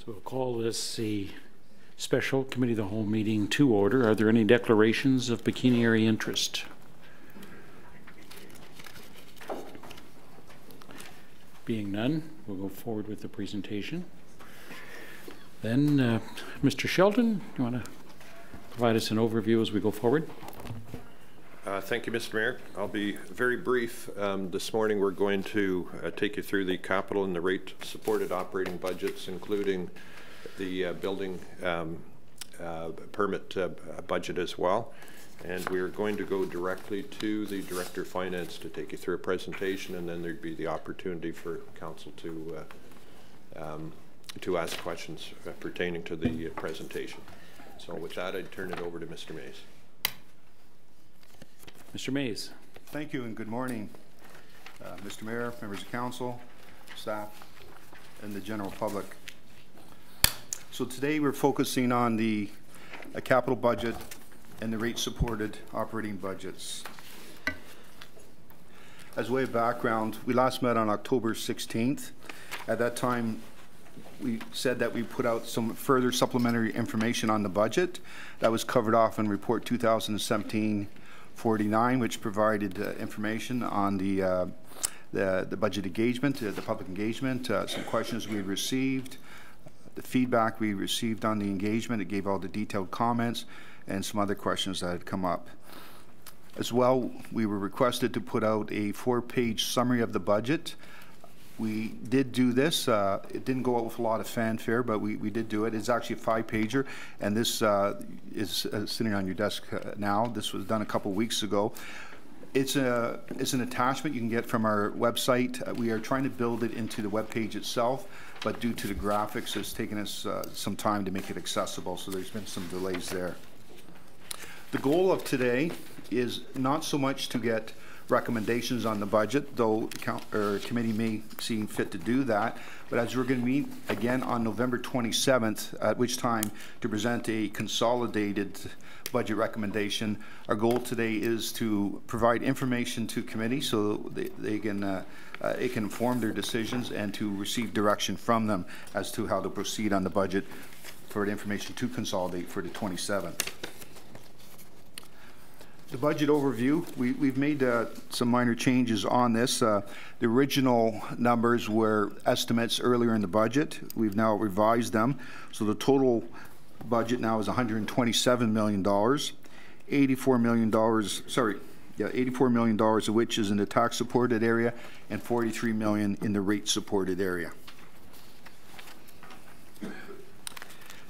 So we'll call this the special committee of the whole meeting to order. Are there any declarations of pecuniary interest? Being none, we'll go forward with the presentation. Then, Mr. Sheldon, you want to provide us an overview as we go forward? Thank you, Mr. Mayor. I'll be very brief. This morning we're going to take you through the capital and the rate-supported operating budgets, including the building permit budget as well. And we're going to go directly to the Director of Finance to take you through a presentation, and then there'd be the opportunity for Council to ask questions pertaining to the presentation. So with that, I'd turn it over to Mr. Mays. Mr. Mays. Thank you and good morning, Mr. Mayor, members of council, staff, and the general public. So today we're focusing on the capital budget and the rate-supported operating budgets. As a way of background, we last met on October 16th. At that time, we said that we put out some further supplementary information on the budget that was covered off in Report 2017-49, which provided information on the budget engagement, the public engagement, some questions we had received, the feedback we received on the engagement. It gave all the detailed comments and some other questions that had come up. As well, we were requested to put out a 4-page summary of the budget. We did do this. It didn't go out with a lot of fanfare, but we did do it. It's actually a 5-pager, and this is sitting on your desk now. This was done a couple weeks ago. It's an attachment you can get from our website. We are trying to build it into the web page itself, but due to the graphics, it's taken us some time to make it accessible, so there's been some delays there. The goal of today is not so much to get recommendations on the budget, though committee may seem fit to do that, but as we're going to meet again on November 27th, at which time to present a consolidated budget recommendation, our goal today is to provide information to committee so they can it can inform their decisions and to receive direction from them as to how to proceed on the budget for the information to consolidate for the 27th. The budget overview, we've made some minor changes on this. The original numbers were estimates earlier in the budget. We've now revised them. So the total budget now is $127 million. $84 million of which is in the tax supported area and $43 million in the rate supported area.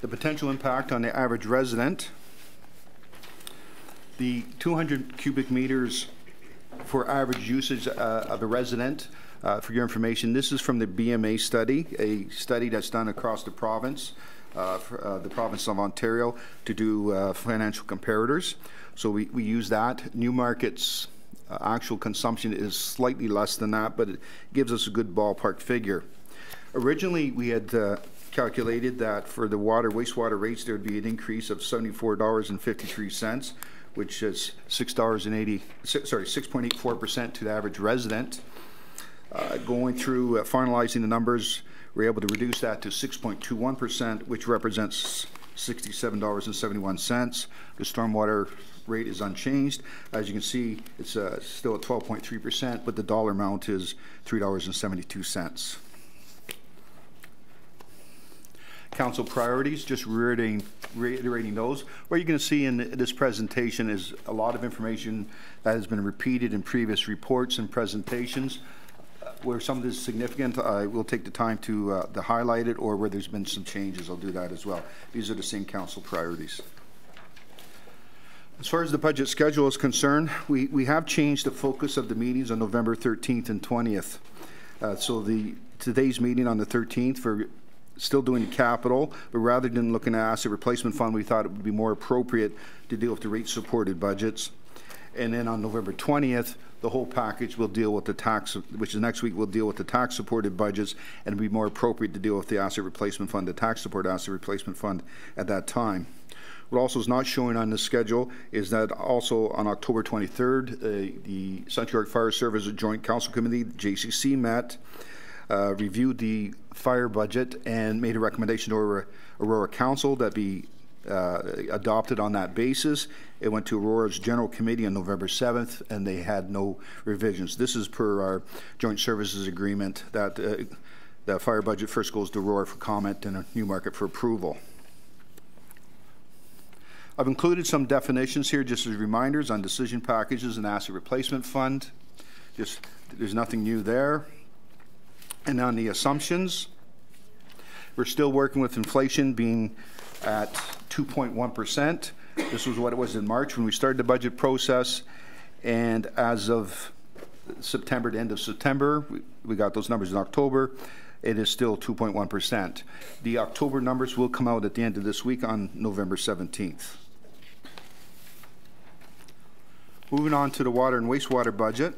The potential impact on the average resident. The 200 cubic meters for average usage of a resident, for your information, this is from the BMA study, a study that's done across the province, the province of Ontario, to do financial comparators. So we use that. Newmarket's actual consumption is slightly less than that, but it gives us a good ballpark figure. Originally, we had calculated that for the wastewater rates, there would be an increase of $74.53, which is $6.84% to the average resident. Going through finalizing the numbers, we're able to reduce that to 6.21%, which represents $67.71. The stormwater rate is unchanged. As you can see, it's still at 12.3%, but the dollar amount is $3.72. Council priorities, just reiterating those. What you're going to see in this presentation is a lot of information that has been repeated in previous reports and presentations. Where some of this is significant, I will take the time to highlight it, or where there's been some changes, I'll do that as well. These are the same council priorities. As far as the budget schedule is concerned, we have changed the focus of the meetings on November 13th and 20th. So today's meeting on the 13th for still doing the capital, but rather than looking at asset replacement fund, we thought it would be more appropriate to deal with the rate supported budgets. And then on November 20th, the whole package will deal with the tax, which is next week, we'll deal with the tax supported budgets, and it'll be more appropriate to deal with the asset replacement fund, the tax support asset replacement fund at that time. What also is not showing on the schedule is that also on October 23rd, the Central York Fire Service Joint Council Committee, JCC, met. reviewed the fire budget and made a recommendation to Aurora Council that be adopted on that basis. It went to Aurora's General Committee on November 7th, and they had no revisions. This is per our joint services agreement that the fire budget first goes to Aurora for comment and Newmarket for approval. I've included some definitions here just as reminders on decision packages and asset replacement fund. There's nothing new there. And on the assumptions, we're still working with inflation being at 2.1%. This was what it was in March when we started the budget process. And as of September to end of September, we got those numbers in October. It is still 2.1%. The October numbers will come out at the end of this week on November 17th. Moving on to the water and wastewater budget.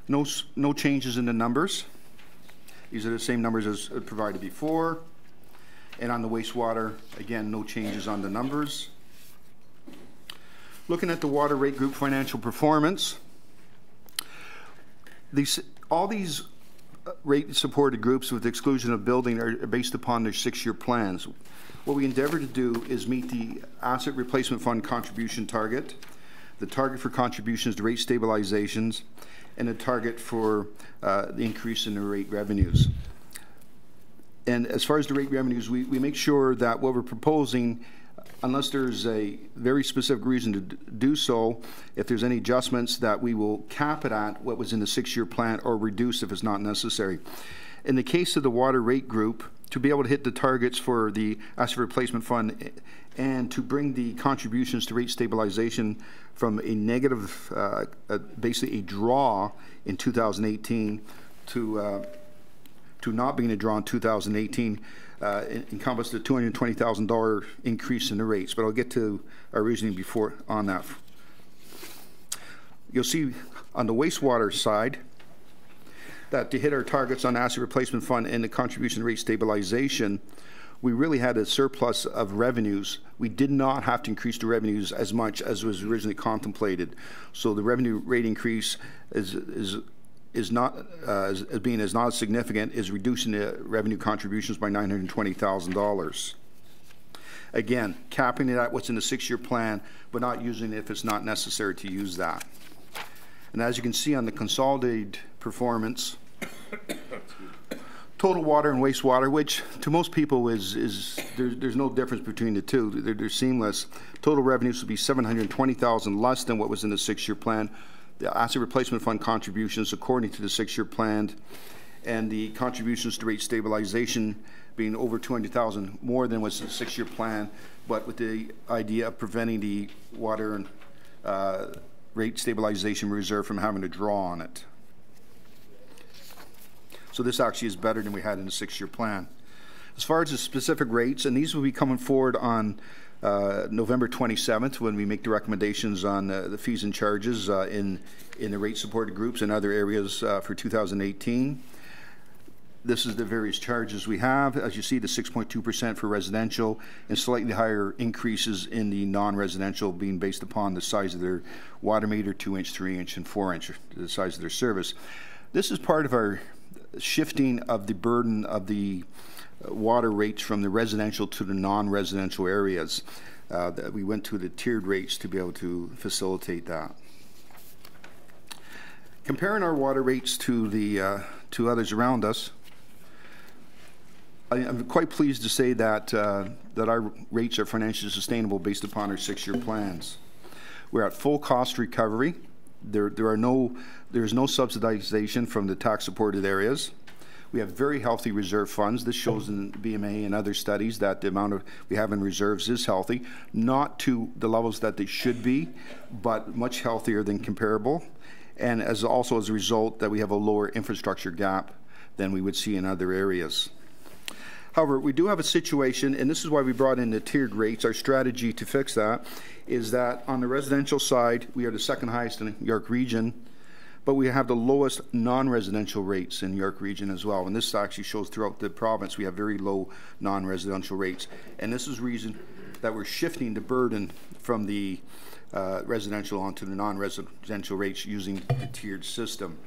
No changes in the numbers. These are the same numbers as provided before. And on the wastewater, again, no changes on the numbers. Looking at the water rate group financial performance, all these rate supported groups with the exclusion of building are based upon their 6-year plans. What we endeavor to do is meet the asset replacement fund contribution target, the target for contributions to rate stabilizations, and the target for the increase in the rate revenues. And as far as the rate revenues, we make sure that what we're proposing, unless there's a very specific reason to do so, if there's any adjustments, that we will cap it at what was in the 6-year plan or reduce if it's not necessary. In the case of the water rate group, to be able to hit the targets for the asset replacement fund and to bring the contributions to rate stabilization from a negative, basically a draw in 2018 to not being a draw in 2018, encompassed a $220,000 increase in the rates. But I'll get to our reasoning before on that. You'll see on the wastewater side that to hit our targets on asset replacement fund and the contribution rate stabilization, we really had a surplus of revenues. We did not have to increase the revenues as much as was originally contemplated. So the revenue rate increase is not as significant, is reducing the revenue contributions by $920,000. Again, capping it at what's in the 6-year plan, but not using it if it's not necessary to use that. And as you can see on the consolidated performance, total water and wastewater, which to most people there's no difference between the two. They're seamless. Total revenues would be $720,000 less than what was in the 6-year plan. The asset replacement fund contributions according to the 6-year plan, and the contributions to rate stabilization being over $200,000 more than was the 6-year plan, but with the idea of preventing the water and rate stabilization reserve from having to draw on it. So this actually is better than we had in the 6-year plan. As far as the specific rates, and these will be coming forward on November 27th when we make the recommendations on the fees and charges in the rate supported groups and other areas for 2018. This is the various charges we have. As you see, the 6.2% for residential and slightly higher increases in the non-residential being based upon the size of their water meter, 2-inch, 3-inch, and 4-inch, the size of their service. This is part of our shifting of the burden of the water rates from the residential to the non-residential areas. That we went to the tiered rates to be able to facilitate that. Comparing our water rates to the to others around us, I'm quite pleased to say that that our rates are financially sustainable based upon our 6-year plans. We're at full cost recovery. There is no subsidization from the tax supported areas. We have very healthy reserve funds. This shows in BMA and other studies that the amount we have in reserves is healthy, not to the levels that they should be, but much healthier than comparable. And also as a result that we have a lower infrastructure gap than we would see in other areas. However, we do have a situation, and this is why we brought in the tiered rates. Our strategy to fix that is that on the residential side, we are the second highest in the York region, but we have the lowest non-residential rates in York region as well. And this actually shows throughout the province we have very low non-residential rates. And this is the reason that we're shifting the burden from the residential onto the non-residential rates using the tiered system.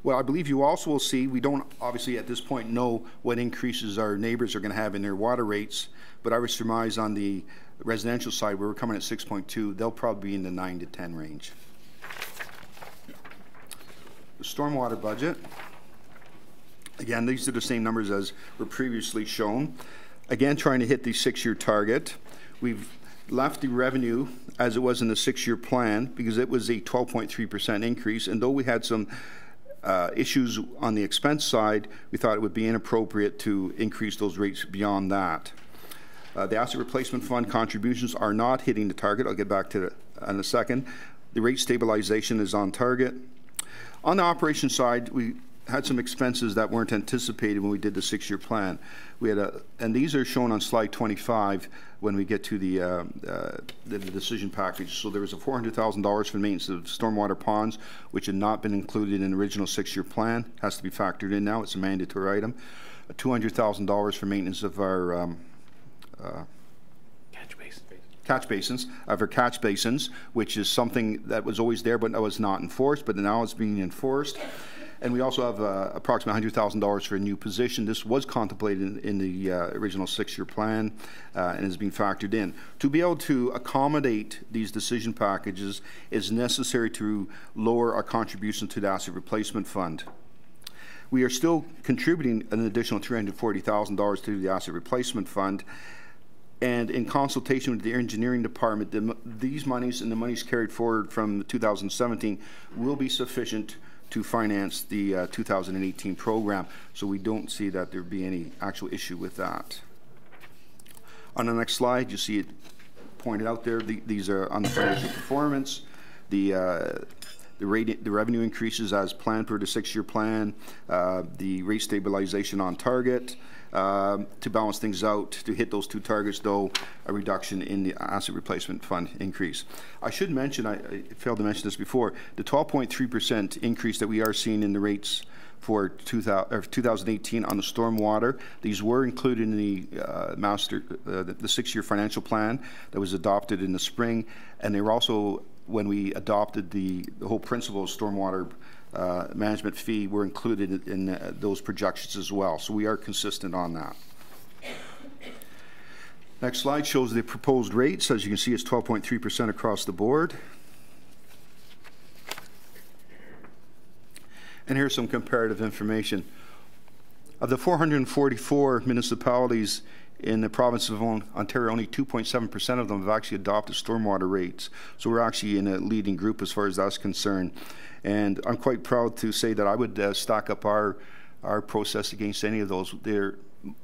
Well, I believe you also will see, we don't obviously at this point know what increases our neighbors are going to have in their water rates, but I would surmise on the residential side, where we're coming at 6.2, they'll probably be in the 9 to 10 range. The stormwater budget, again, these are the same numbers as were previously shown. Again, trying to hit the 6-year target. We've left the revenue as it was in the 6-year plan because it was a 12.3% increase, and though we had some issues on the expense side, we thought it would be inappropriate to increase those rates beyond that. The asset replacement fund contributions are not hitting the target. I'll get back to it in a second. The rate stabilization is on target. On the operation side, we had some expenses that weren't anticipated when we did the 6-year plan. We had and these are shown on slide 25 when we get to the decision package. So there was a $400,000 for maintenance of stormwater ponds, which had not been included in the original 6-year plan. Has to be factored in now. It's a mandatory item. $200,000 for maintenance of our catch basins, which is something that was always there but was not enforced, but now it's being enforced. And we also have approximately $100,000 for a new position. This was contemplated in the original 6-year plan and is being factored in. To be able to accommodate these decision packages is necessary to lower our contribution to the asset replacement fund. We are still contributing an additional $340,000 to the asset replacement fund. And in consultation with the engineering department, these monies and the monies carried forward from 2017 will be sufficient to finance the 2018 program. So we don't see that there be any actual issue with that. On the next slide, you see it pointed out there. These are on the financial performance. The revenue increases as planned per the 6-year plan. The rate stabilization on target. To balance things out, to hit those 2 targets, though, a reduction in the asset replacement fund increase. I should mention, I failed to mention this before, the 12.3% increase that we are seeing in the rates for 2018 on the stormwater. These were included in the the 6-year financial plan that was adopted in the spring, and they were also, when we adopted the whole principle of stormwater management fee, were included in those projections as well. So we are consistent on that. Next slide shows the proposed rates. As you can see, it's 12.3% across the board. And here's some comparative information. Of the 444 municipalities in the province of Ontario, only 2.7% of them have actually adopted stormwater rates. So we're actually in a leading group as far as that's concerned. And I'm quite proud to say that I would stack up our process against any of those.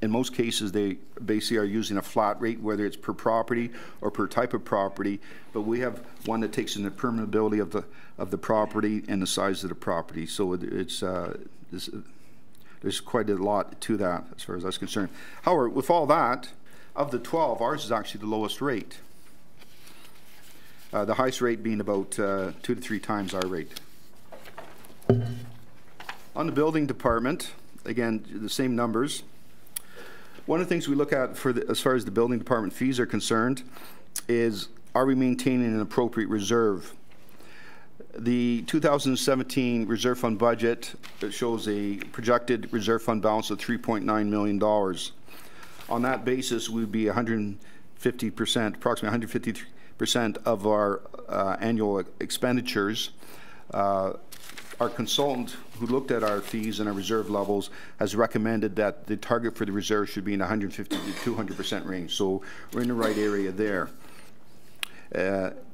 In most cases, they basically are using a flat rate, whether it's per property or per type of property. But we have one that takes in the permeability of the property and the size of the property. So there's quite a lot to that as far as that's concerned. However, with all that, of the 12, ours is actually the lowest rate. The highest rate being about 2 to 3 times our rate. On the building department, again, the same numbers. One of the things we look at as far as the building department fees are concerned is, are we maintaining an appropriate reserve? The 2017 reserve fund budget shows a projected reserve fund balance of $3.9 million. On that basis, we would be 150%, approximately 150% of our annual expenditures. Our consultant who looked at our fees and our reserve levels has recommended that the target for the reserve should be in 150 to 200% range. So we're in the right area there.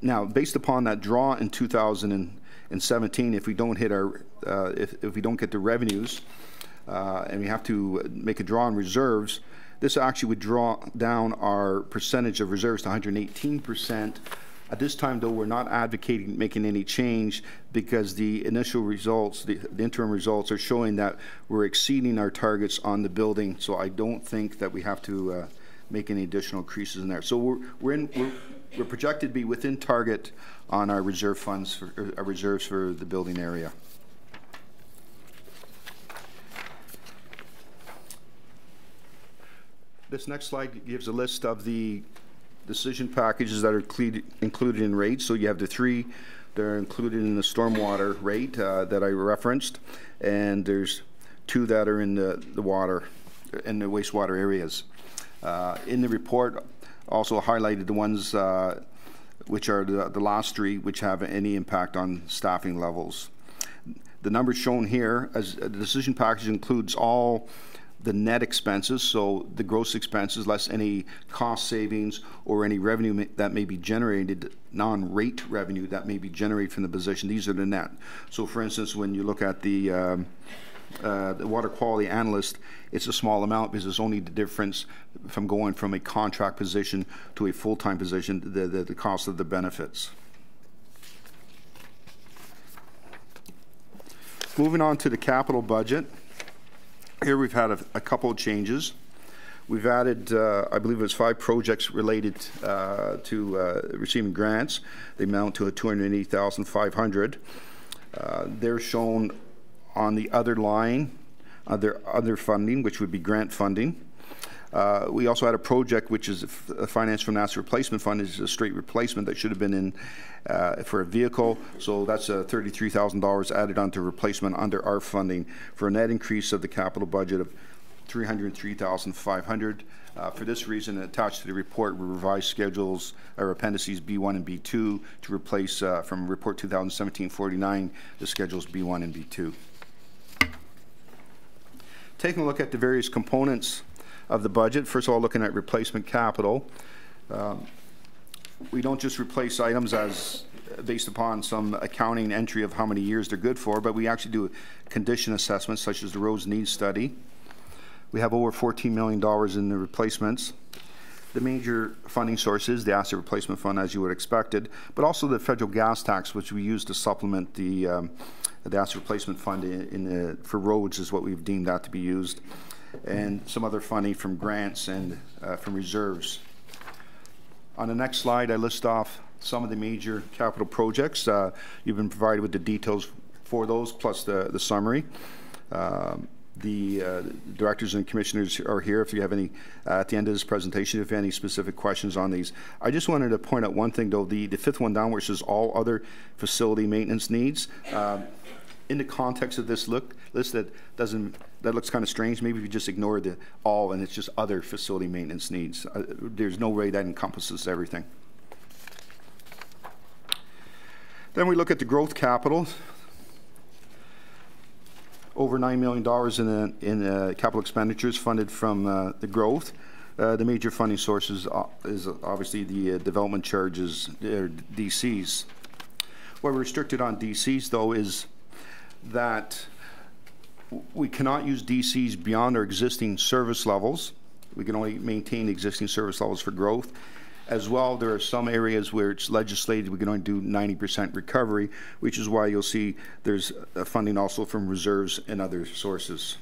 Now, based upon that draw in 2017, if we don't hit our, if we don't get the revenues, and we have to make a draw on reserves, this actually would draw down our percentage of reserves to 118%. At this time, though, we're not advocating making any change because the initial results, the interim results, are showing that we're exceeding our targets on the building. So I don't think that we have to make any additional increases in there. So we're projected to be within target on our reserve funds, for our reserves for the building area. This next slide gives a list of the decision packages that are included in rates. So you have the 3 that are included in the stormwater rate that I referenced, and there's 2 that are in the water, in the wastewater areas. In the report, also highlighted the ones which are the last 3, which have any impact on staffing levels. The numbers shown here, as the decision package includes all the net expenses, so the gross expenses less any cost savings or any revenue that may be generated, non-rate revenue that may be generated from the position. These are the net. So for instance, when you look at the water quality analyst, it's a small amount because it's only the difference from going from a contract position to a full-time position, the cost of the benefits. Moving on to the capital budget. Here we've had a couple of changes. We've added, I believe it was 5 projects related to receiving grants. They amount to $280,500. They're shown on the other line, other funding, which would be grant funding. We also had a project which is a finance from asset replacement fund, is a straight replacement that should have been in for a vehicle. So that's $33,000 added onto replacement under our funding for a net increase of the capital budget of $303,500. For this reason, attached to the report were revised schedules or appendices B1 and B2 to replace from report 2017-49 the schedules B1 and B2. Taking a look at the various components of the budget, first of all, looking at replacement capital. We don't just replace items as based upon some accounting entry of how many years they're good for, but we actually do condition assessments such as the roads needs study. We have over $14 million in the replacements. The major funding sources, the asset replacement fund, as you would expected, but also the federal gas tax, which we use to supplement the asset replacement fund for roads is what we've deemed that to be used, and some other funding from grants and from reserves. On the next slide, I list off some of the major capital projects. You've been provided with the details for those, plus the summary. The directors and commissioners are here if you have any, at the end of this presentation, if you have any specific questions on these. I just wanted to point out one thing though, the 5th one down where it says all other facility maintenance needs. In the context of this list, that looks kind of strange. Maybe if you just ignore the all and it's just other facility maintenance needs. There's no way that encompasses everything. Then we look at the growth capital. Over $9 million in capital expenditures funded from the growth. The major funding sources is obviously the development charges, DCs. What we're restricted on DCs though is that we cannot use DCs beyond our existing service levels. We can only maintain existing service levels for growth. As well, there are some areas where it's legislated we can only do 90% recovery, which is why you'll see there's funding also from reserves and other sources.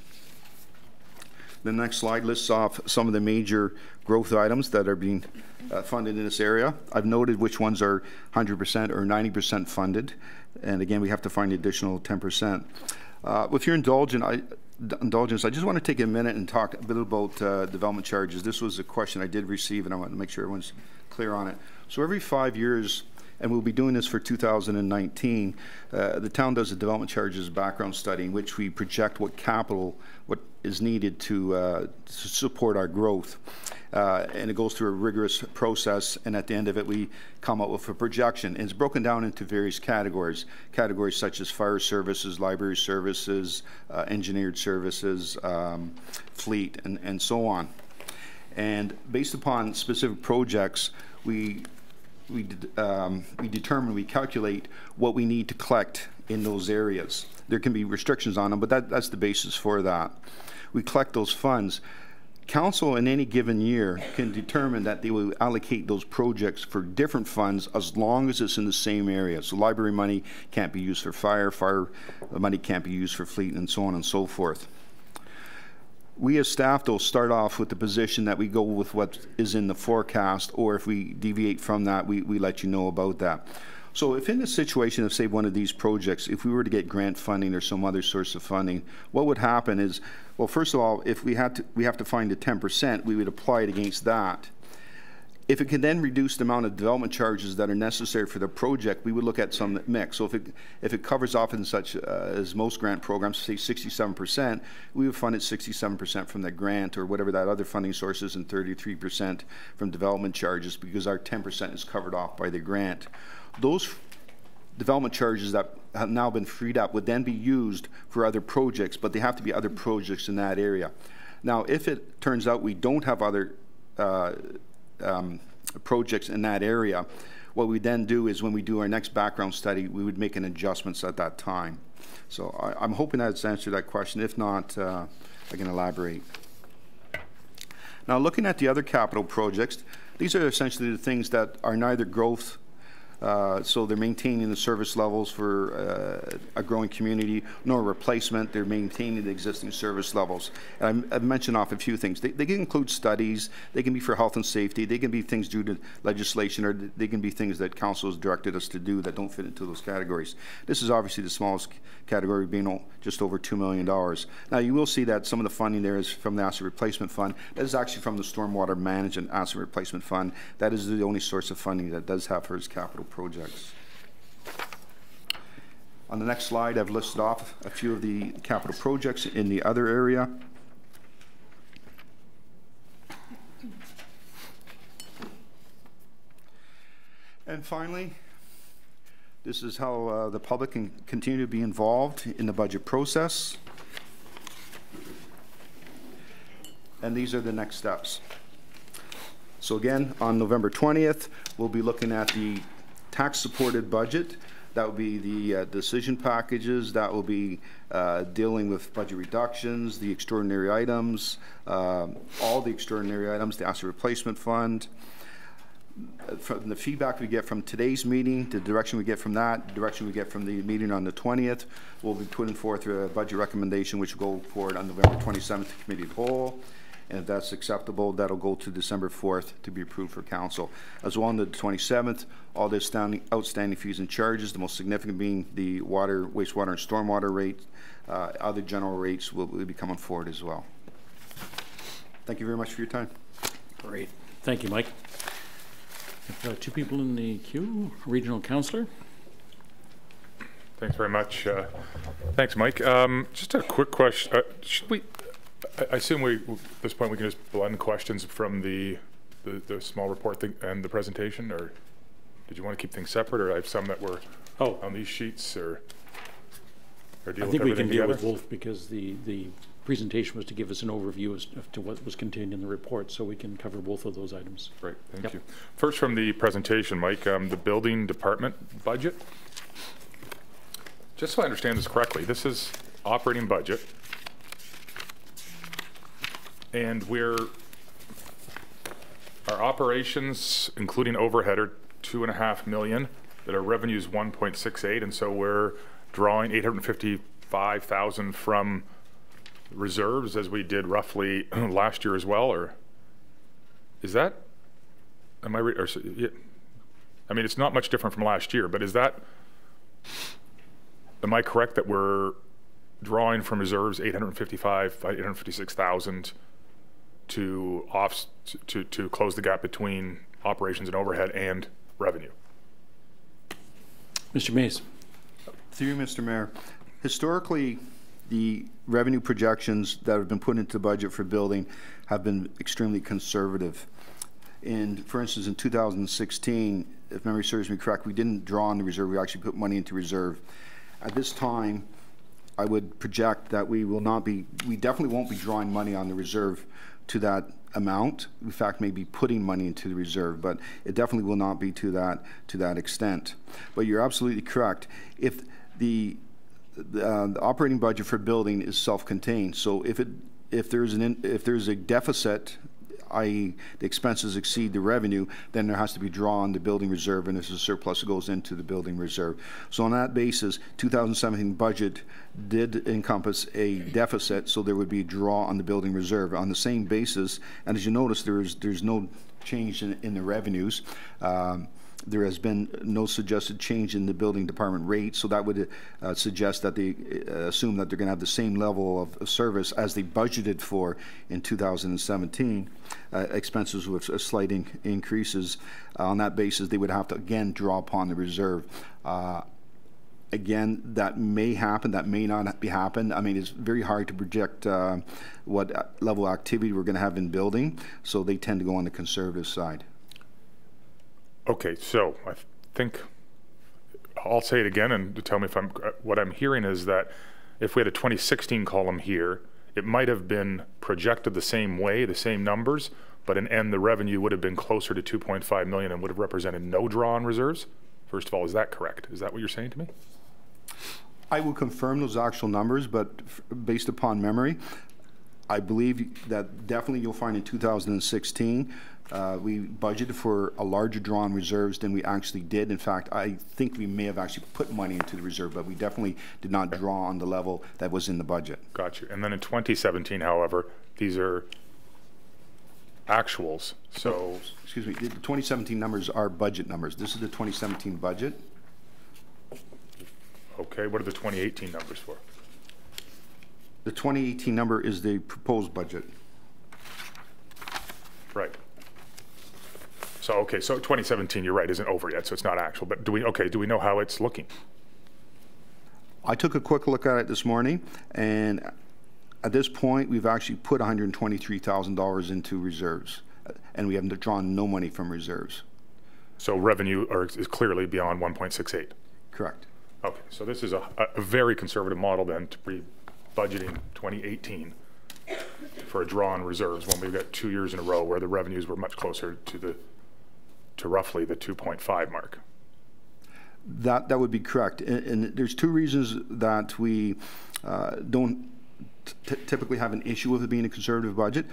The next slide lists off some of the major growth items that are being funded in this area. I've noted which ones are 100% or 90% funded, and again, we have to find the additional 10%. With your indulgence, I just want to take a minute and talk a bit about development charges. This was a question I did receive, and I want to make sure everyone's clear on it. So every 5 years, and we'll be doing this for 2019, the town does a development charges background study in which we project what capital, what is needed to support our growth. And it goes through a rigorous process, and at the end of it, we come up with a projection. And it's broken down into various categories such as fire services, library services, engineered services, fleet, and so on. And based upon specific projects, we determine, we calculate what we need to collect in those areas. There can be restrictions on them, but that's the basis for that. We collect those funds. Council in any given year can determine that they will allocate those projects for different funds as long as it's in the same area. So library money can't be used for fire money can't be used for fleet, and so on and so forth. We as staff though start off with the position that we go with what is in the forecast, or if we deviate from that, we let you know about that. So if in the situation of, say, one of these projects, if we were to get grant funding or some other source of funding, what would happen is, well, first of all, if we have to find the 10%, we would apply it against that. If it can then reduce the amount of development charges that are necessary for the project, we would look at some mix. So if it covers off in such as most grant programs, say 67%, we would fund it 67% from the grant or whatever that other funding source is, and 33% from development charges, because our 10% is covered off by the grant. Those development charges that have now been freed up would then be used for other projects, but they have to be other projects in that area. Now, if it turns out we don't have other projects in that area, what we then do is when we do our next background study, we would make an adjustments at that time. So I'm hoping that's answered that question. If not, I can elaborate. Now, looking at the other capital projects, these are essentially the things that are neither growth, so they're maintaining the service levels for a growing community, nor replacement. They're maintaining the existing service levels. And I've mentioned off a few things. They can include studies. They can be for health and safety. They can be things due to legislation, or they can be things that council has directed us to do that don't fit into those categories. This is obviously the smallest category, being just over $2 million. Now, you will see that some of the funding there is from the Asset Replacement Fund. That is actually from the Stormwater Management Asset Replacement Fund. That is the only source of funding that does have for its capital projects. On the next slide, I've listed off a few of the capital projects in the other area. And finally, this is how the public can continue to be involved in the budget process. And these are the next steps. So again, on November 20th, we'll be looking at the tax-supported budget. That will be the decision packages. That will be dealing with budget reductions, the extraordinary items, all the extraordinary items, the Asset Replacement Fund. From the feedback we get from today's meeting, the direction we get from that, the direction we get from the meeting on the 20th, we'll be putting forth a budget recommendation which will go forward on November 27th to Committee of the Whole. And if that's acceptable, that'll go to December 4th to be approved for council. As well on the 27th, all the outstanding fees and charges, the most significant being the water, wastewater, and stormwater rate, other general rates will be coming forward as well. Thank you very much for your time. Great. Thank you, Mike. Two people in the queue. Regional Councillor. Thanks very much. Thanks, Mike. Just a quick question. Should we? I assume at this point we can just blend questions from the small report and the presentation, or did you want to keep things separate, or I have some that were on these sheets, or deal I think we can deal with both, because the presentation was to give us an overview as to what was contained in the report, so we can cover both of those items. Right, thank you. First, from the presentation, Mike, the building department budget. Just so I understand this correctly, this is operating budget, and our operations, including overhead, are $2.5 million, that our revenue is 1.68, and so we're drawing $855,000 from reserves, as we did roughly last year as well, or is that, am I, yeah, I mean, it's not much different from last year, but is that, am I correct that we're drawing from reserves $856,000 to close the gap between operations and overhead and revenue? Mr. Mays. Through you, Mr. Mayor. Historically, the revenue projections that have been put into the budget for building have been extremely conservative. And for instance, in 2016, if memory serves me correct, we didn't draw on the reserve, we actually put money into reserve. At this time, I would project that we definitely won't be drawing money on the reserve to that amount. In fact, maybe putting money into the reserve, but it definitely will not be to that extent. But you're absolutely correct. If the operating budget for building is self-contained, so if there's a deficit, i.e. the expenses exceed the revenue, then there has to be drawn on the building reserve, and there's a surplus that goes into the building reserve. So on that basis, 2017 budget did encompass a deficit, so there would be a draw on the building reserve on the same basis. And as you notice, there's no change in the revenues. There has been no suggested change in the building department rate, so that would suggest that they assume that they're going to have the same level of service as they budgeted for in 2017. Expenses with slight increases. On that basis, they would have to again draw upon the reserve. Again, that may happen, that may not happen. I mean, it's very hard to project what level of activity we're going to have in building, so they tend to go on the conservative side. Okay, so I think I'll say it again and tell me if what I'm hearing is that if we had a 2016 column here, it might have been projected the same way, the same numbers, but in end the revenue would have been closer to 2.5 million and would have represented no draw on reserves. First of all, is that correct? Is that what you're saying to me? I will confirm those actual numbers, but based upon memory, I believe that definitely you'll find in 2016 we budgeted for a larger draw on reserves than we actually did. In fact, I think we may have actually put money into the reserve, but we definitely did not draw on the level that was in the budget. Got you. And then in 2017, however, these are actuals. So, excuse me, the 2017 numbers are budget numbers. This is the 2017 budget. okay, what are the 2018 numbers for? The 2018 number is the proposed budget. Right. So, okay, so 2017, you're right, isn't over yet, so it's not actual. But do we know how it's looking? I took a quick look at it this morning, and at this point, we've actually put $123,000 into reserves, and we haven't drawn no money from reserves. So revenue is clearly beyond 1.68. Correct. Okay, so this is a very conservative model then to be budgeting 2018 for a draw on reserves when we've got 2 years in a row where the revenues were much closer to roughly the 2.5 mark. That would be correct. And there's two reasons that we don't typically have an issue with it being a conservative budget.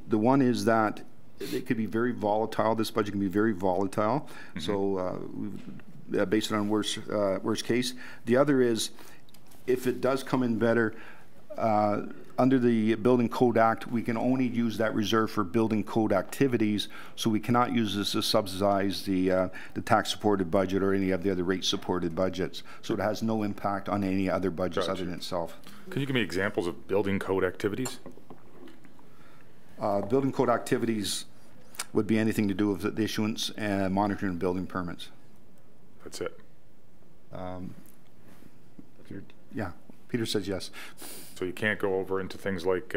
The one is that it could be very volatile. This budget can be very volatile. Mm-hmm. So we've based it on worst case. The other is if it does come in better, under the Building Code Act, we can only use that reserve for building code activities, so we cannot use this to subsidize the tax-supported budget or any of the other rate-supported budgets. So it has no impact on any other budgets other than itself. Can you give me examples of building code activities? Building code activities would be anything to do with the issuance and monitoring of building permits. That's it. Yeah, Peter says yes. So you can't go over into things like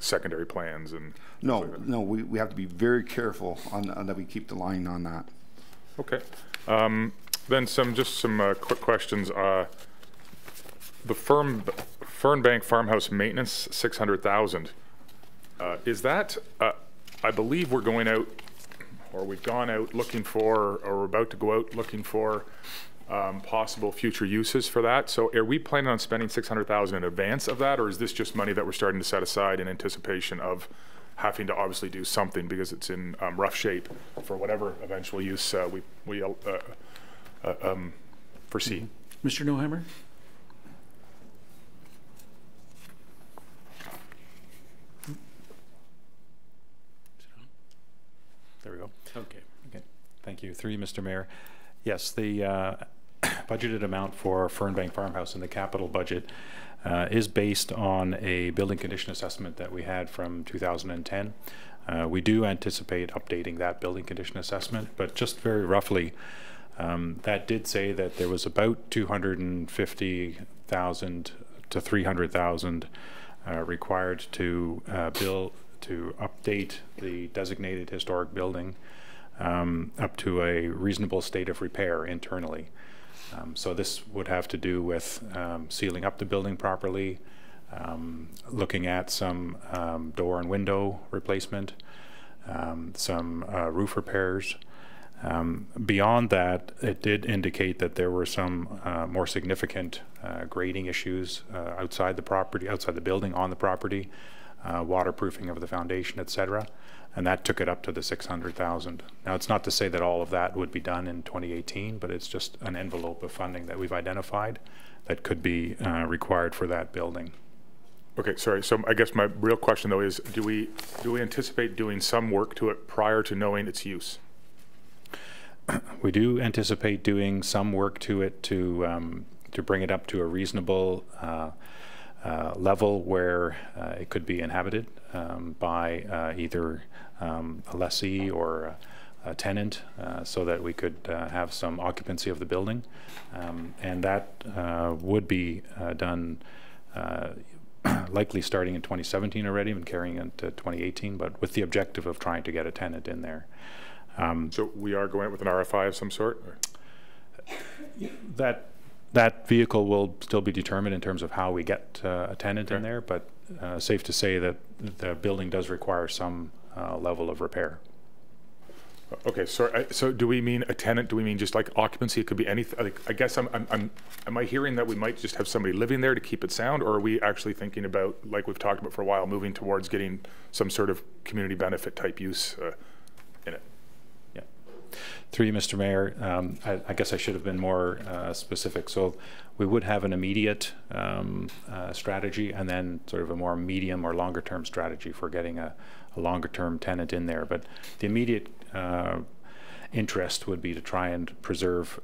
secondary plans and no, like no. We have to be very careful on that. We keep the line on that. Okay. Then some quick questions. The Fernbank Farmhouse maintenance, 600,000. Is that? I believe we're going out, or we've gone out looking for, or we're about to go out looking for possible future uses for that. So are we planning on spending 600,000 in advance of that, or is this just money that we're starting to set aside in anticipation of having to obviously do something because it's in rough shape for whatever eventual use we foresee? Mr. Noheimer? There we go. Okay. Okay. Thank you. Through you, Mr. Mayor. Yes, the budgeted amount for Fernbank Farmhouse in the capital budget is based on a building condition assessment that we had from 2010. We do anticipate updating that building condition assessment, but just very roughly, that did say that there was about 250,000 to 300,000 required to update the designated historic building up to a reasonable state of repair internally. So this would have to do with sealing up the building properly, looking at some door and window replacement, some roof repairs. Beyond that, it did indicate that there were some more significant grading issues outside the property, outside the building, on the property, waterproofing of the foundation, etc. And that took it up to the 600,000. Now, it's not to say that all of that would be done in 2018, but it's just an envelope of funding that we've identified that could be required for that building. Okay, sorry. So I guess my real question though is, do we anticipate doing some work to it prior to knowing its use? we do anticipate doing some work to it to bring it up to a reasonable level where it could be inhabited by either a lessee or a tenant, so that we could have some occupancy of the building, and that would be done likely starting in 2017 already and carrying into 2018, but with the objective of trying to get a tenant in there. So we are going with an RFI of some sort? Or? That vehicle will still be determined in terms of how we get a tenant in there, but safe to say that the building does require some level of repair. Okay, so do we mean a tenant? Do we mean just like occupancy? It could be anything. Like, I guess am I hearing that we might just have somebody living there to keep it sound, or are we actually thinking about, like we've talked about for a while, moving towards getting some sort of community benefit type use in it? Yeah. Through you, Mr. Mayor, I guess I should have been more specific. So we would have an immediate strategy, and then sort of a more medium or longer term strategy for getting a longer term tenant in there. But the immediate interest would be to try and preserve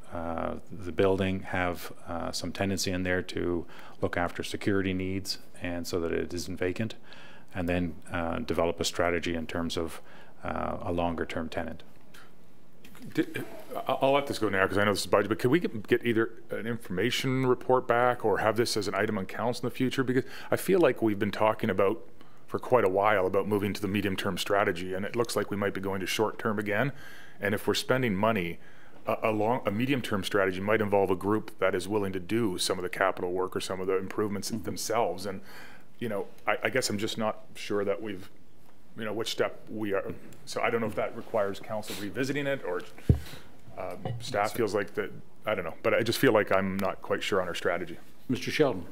the building, have some tenancy in there to look after security needs, and so that it isn't vacant, and then develop a strategy in terms of a longer term tenant. I'll let this go now because I know this is budget, but could we get either an information report back or have this as an item on council in the future? Because I feel like we've been talking about for quite a while about moving to the medium-term strategy, and it looks like we might be going to short-term again. And if we're spending money, a medium-term strategy might involve a group that is willing to do some of the capital work or some of the improvements themselves. And you know, I guess I'm just not sure that we've, you know, which step we are. So I don't know if that requires council revisiting it, or staff feels like that. I don't know, but I just feel like I'm not quite sure on our strategy. Mr. Sheldon.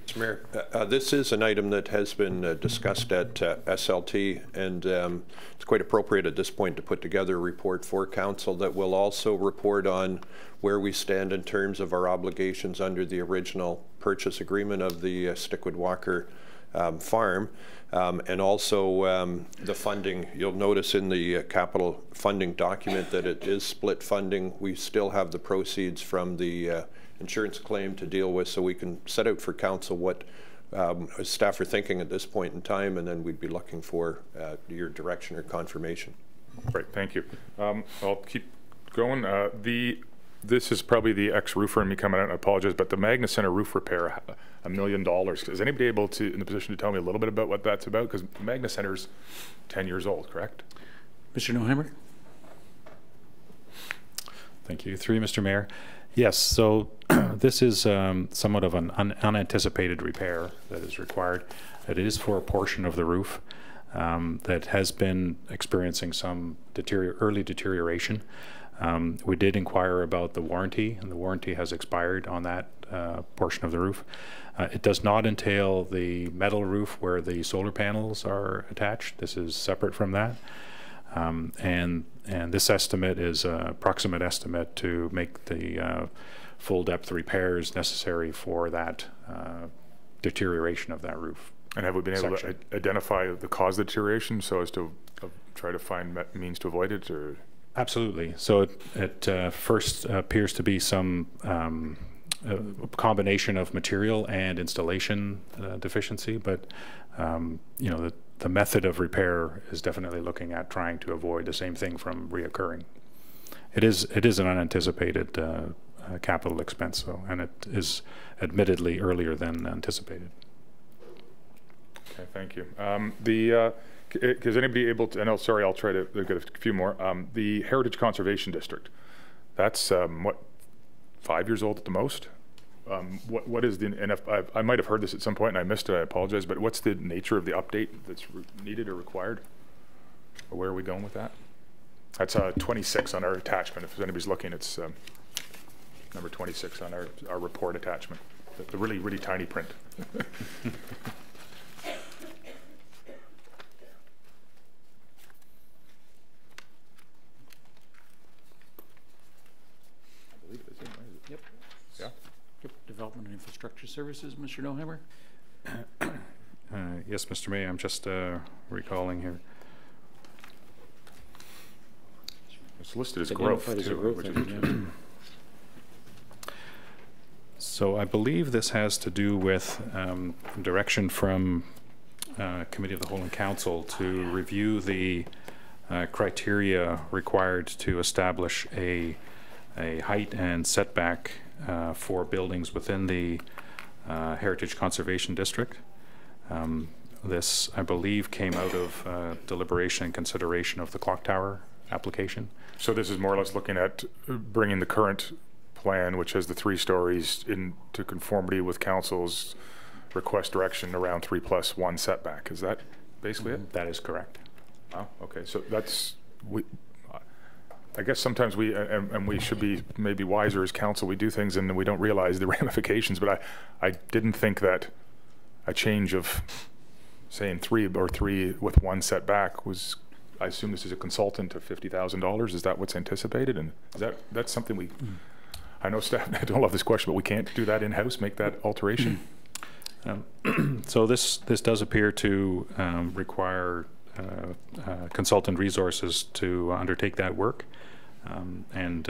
Mr. Mayor, this is an item that has been discussed at SLT, and it's quite appropriate at this point to put together a report for council that will also report on where we stand in terms of our obligations under the original purchase agreement of the Stickwood Walker farm, and also the funding. You'll notice in the capital funding document that it is split funding. We still have the proceeds from the insurance claim to deal with, so we can set out for council what staff are thinking at this point in time, and then we'd be looking for your direction or confirmation. Great, thank you. I'll keep going. This is probably the ex-roofer in me coming out, I apologize, but the Magna Center roof repair, $1 million. Is anybody able to, in the position to tell me a little bit about what that's about? Because Magna Center's 10 years old, correct? Mr. Noheimer. Thank you. Through you, Mr. Mayor. Yes, so this is somewhat of an unanticipated repair that is required. It is for a portion of the roof that has been experiencing some early deterioration. We did inquire about the warranty, and the warranty has expired on that portion of the roof. It does not entail the metal roof where the solar panels are attached. This is separate from that. And this estimate is an approximate estimate to make the full depth repairs necessary for that deterioration of that roof. And have we been able to identify the cause of deterioration so as to try to find means to avoid it? Or? Absolutely. So it first appears to be some a combination of material and installation deficiency, but you know, the method of repair is definitely looking at trying to avoid the same thing from reoccurring. It is an unanticipated capital expense, though, and it is admittedly earlier than anticipated. Okay, thank you. Is anybody able to, and oh, sorry, I'll try to get a few more. The Heritage Conservation District, that's what, 5 years old at the most? What is the, and if I might have heard this at some point and I missed it, I apologize, but what's the nature of the update that's needed or required? Or where are we going with that? That's 26 on our attachment. If anybody's looking, it's number 26 on our report attachment. The really, really tiny print. Development and Infrastructure Services, Mr. Noheimer. Yes, Mr. May, I'm just recalling here. It's listed as It's growth, identified as a too, growth which is item, So I believe this has to do with direction from Committee of the Whole and Council to review the criteria required to establish a height and setback for buildings within the Heritage Conservation District. This, I believe, came out of deliberation and consideration of the clock tower application. So this is more or less looking at bringing the current plan, which has the 3 stories, into conformity with council's request direction around 3+1 setback. Is that basically it? That is correct. Oh, okay. So that's, I guess sometimes we, and we should be maybe wiser as council, we do things and we don't realize the ramifications, but I didn't think that a change of saying 3 with 1 setback was, I assume this is a consultant of $50,000. Is that what's anticipated? And is that's something we, I know staff, I don't love this question, but we can't do that in-house, make that alteration? So this does appear to require consultant resources to undertake that work. And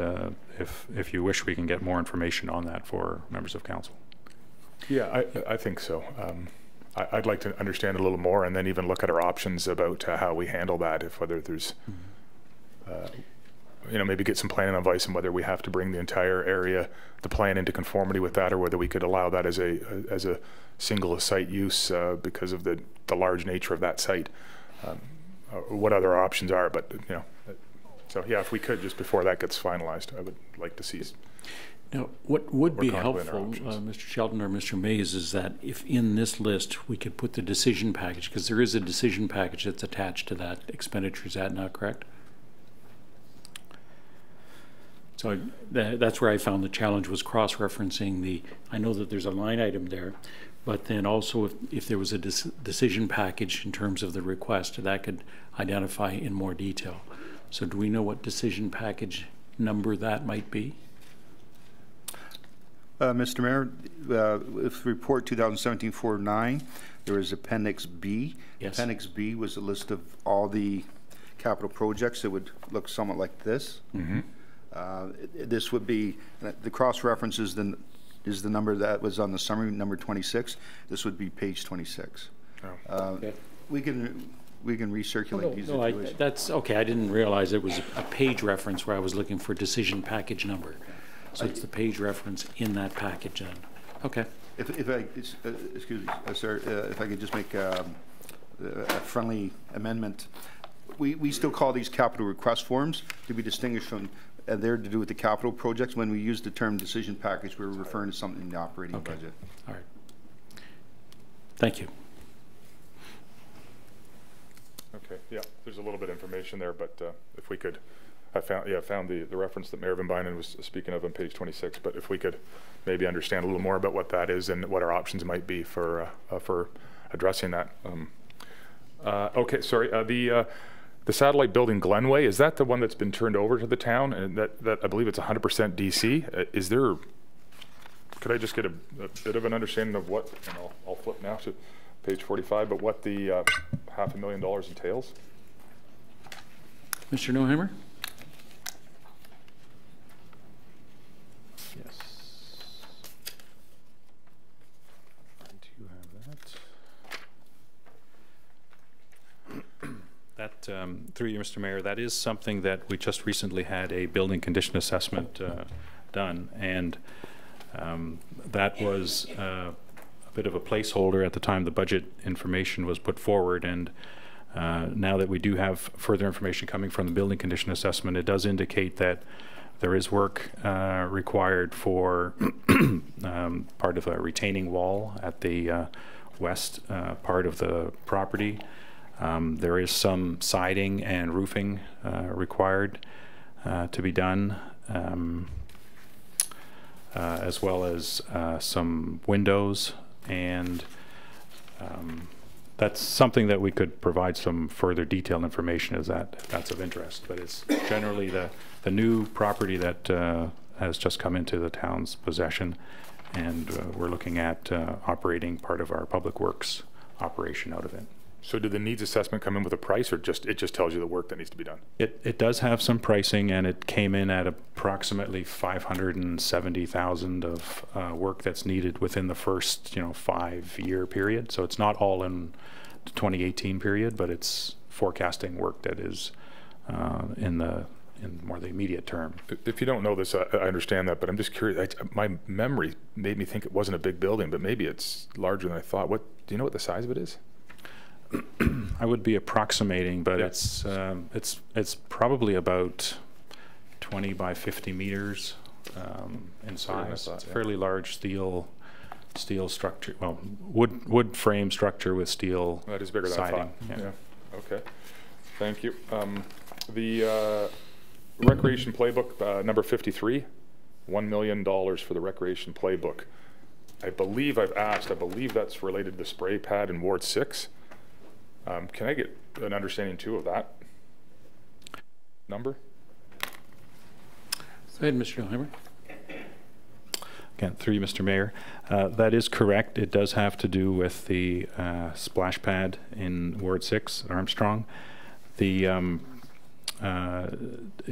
if you wish, we can get more information on that for members of council. Yeah, I think so. I'd like to understand a little more and then even look at our options about how we handle that, if whether there's, maybe get some planning advice on whether we have to bring the entire area, the plan into conformity with that, or whether we could allow that as a single site use because of the large nature of that site. What other options are, but so yeah, if we could, just before that gets finalized, I would like to see. Now, what would be We're confident in our helpful, options. Mr. Shelton or Mr. Mays, is that if in this list we could put the decision package, because there is a decision package that's attached to that expenditure, is that not correct? So that's where I found the challenge, was cross-referencing I know that there's a line item there, but then also if there was a decision package in terms of the request, that could identify in more detail. So do we know what decision package number that might be? Mr. Mayor, with report 2017-49, there was Appendix B. Yes. Appendix B was a list of all the capital projects that would look somewhat like this. This would be, the cross-reference is the number that was on the summary, number 26. This would be page 26. Oh. Okay. We can recirculate these if you wish. That's okay. I didn't realize it was a page reference where I was looking for decision package number. So it's the page reference in that package then. Okay. If I, excuse me, sir, if I could just make a friendly amendment. We still call these capital request forms to be distinguished from, they're to do with the capital projects. When we use the term decision package, we're referring to something in the operating budget. All right. Thank you. Okay, yeah, there's a little bit of information there, but if we could, I found the reference that Mayor Van Bynen was speaking of on page 26, but if we could maybe understand a little more about what that is and what our options might be for addressing that. Okay, sorry, the satellite building Glenway, is that the one that's been turned over to the town? And that I believe it's 100% DC. Is there, could I just get a bit of an understanding of what, and I'll flip now to page 45, but what the $500,000 entails? Mr. Neuheimer? Yes. I do have that. That, through you, Mr. Mayor, that is something that we just recently had a building condition assessment done, and that was a bit of a placeholder at the time the budget information was put forward, and now that we do have further information coming from the building condition assessment, it does indicate that there is work required for part of a retaining wall at the west part of the property. There is some siding and roofing required to be done, as well as some windows, and that's something that we could provide some further detailed information if that's of interest. But it's generally the new property that has just come into the town's possession, and we're looking at operating part of our public works operation out of it. So did the needs assessment come in with a price, or it just tells you the work that needs to be done? It does have some pricing, and it came in at approximately 570,000 of work that's needed within the first 5-year period. So it's not all in the 2018 period, but it's forecasting work that is in more the immediate term. If you don't know this, I understand that, but I'm just curious. My memory made me think it wasn't a big building, but maybe it's larger than I thought. Do you know what the size of it is? I would be approximating, but Yeah. it's probably about 20 by 50 meters in size. thought, It's a yeah. fairly large steel structure. Well, wood frame structure with steel That is bigger than I siding. thought. Yeah. Okay. Thank you. The recreation playbook, number 53, $1 million for the recreation playbook. I believe that's related to the spray pad in Ward 6. Can I get an understanding too of that number? Go ahead, Mr. Hilheimer. Again, through you, Mr. Mayor. That is correct. It does have to do with the splash pad in Ward 6, Armstrong. It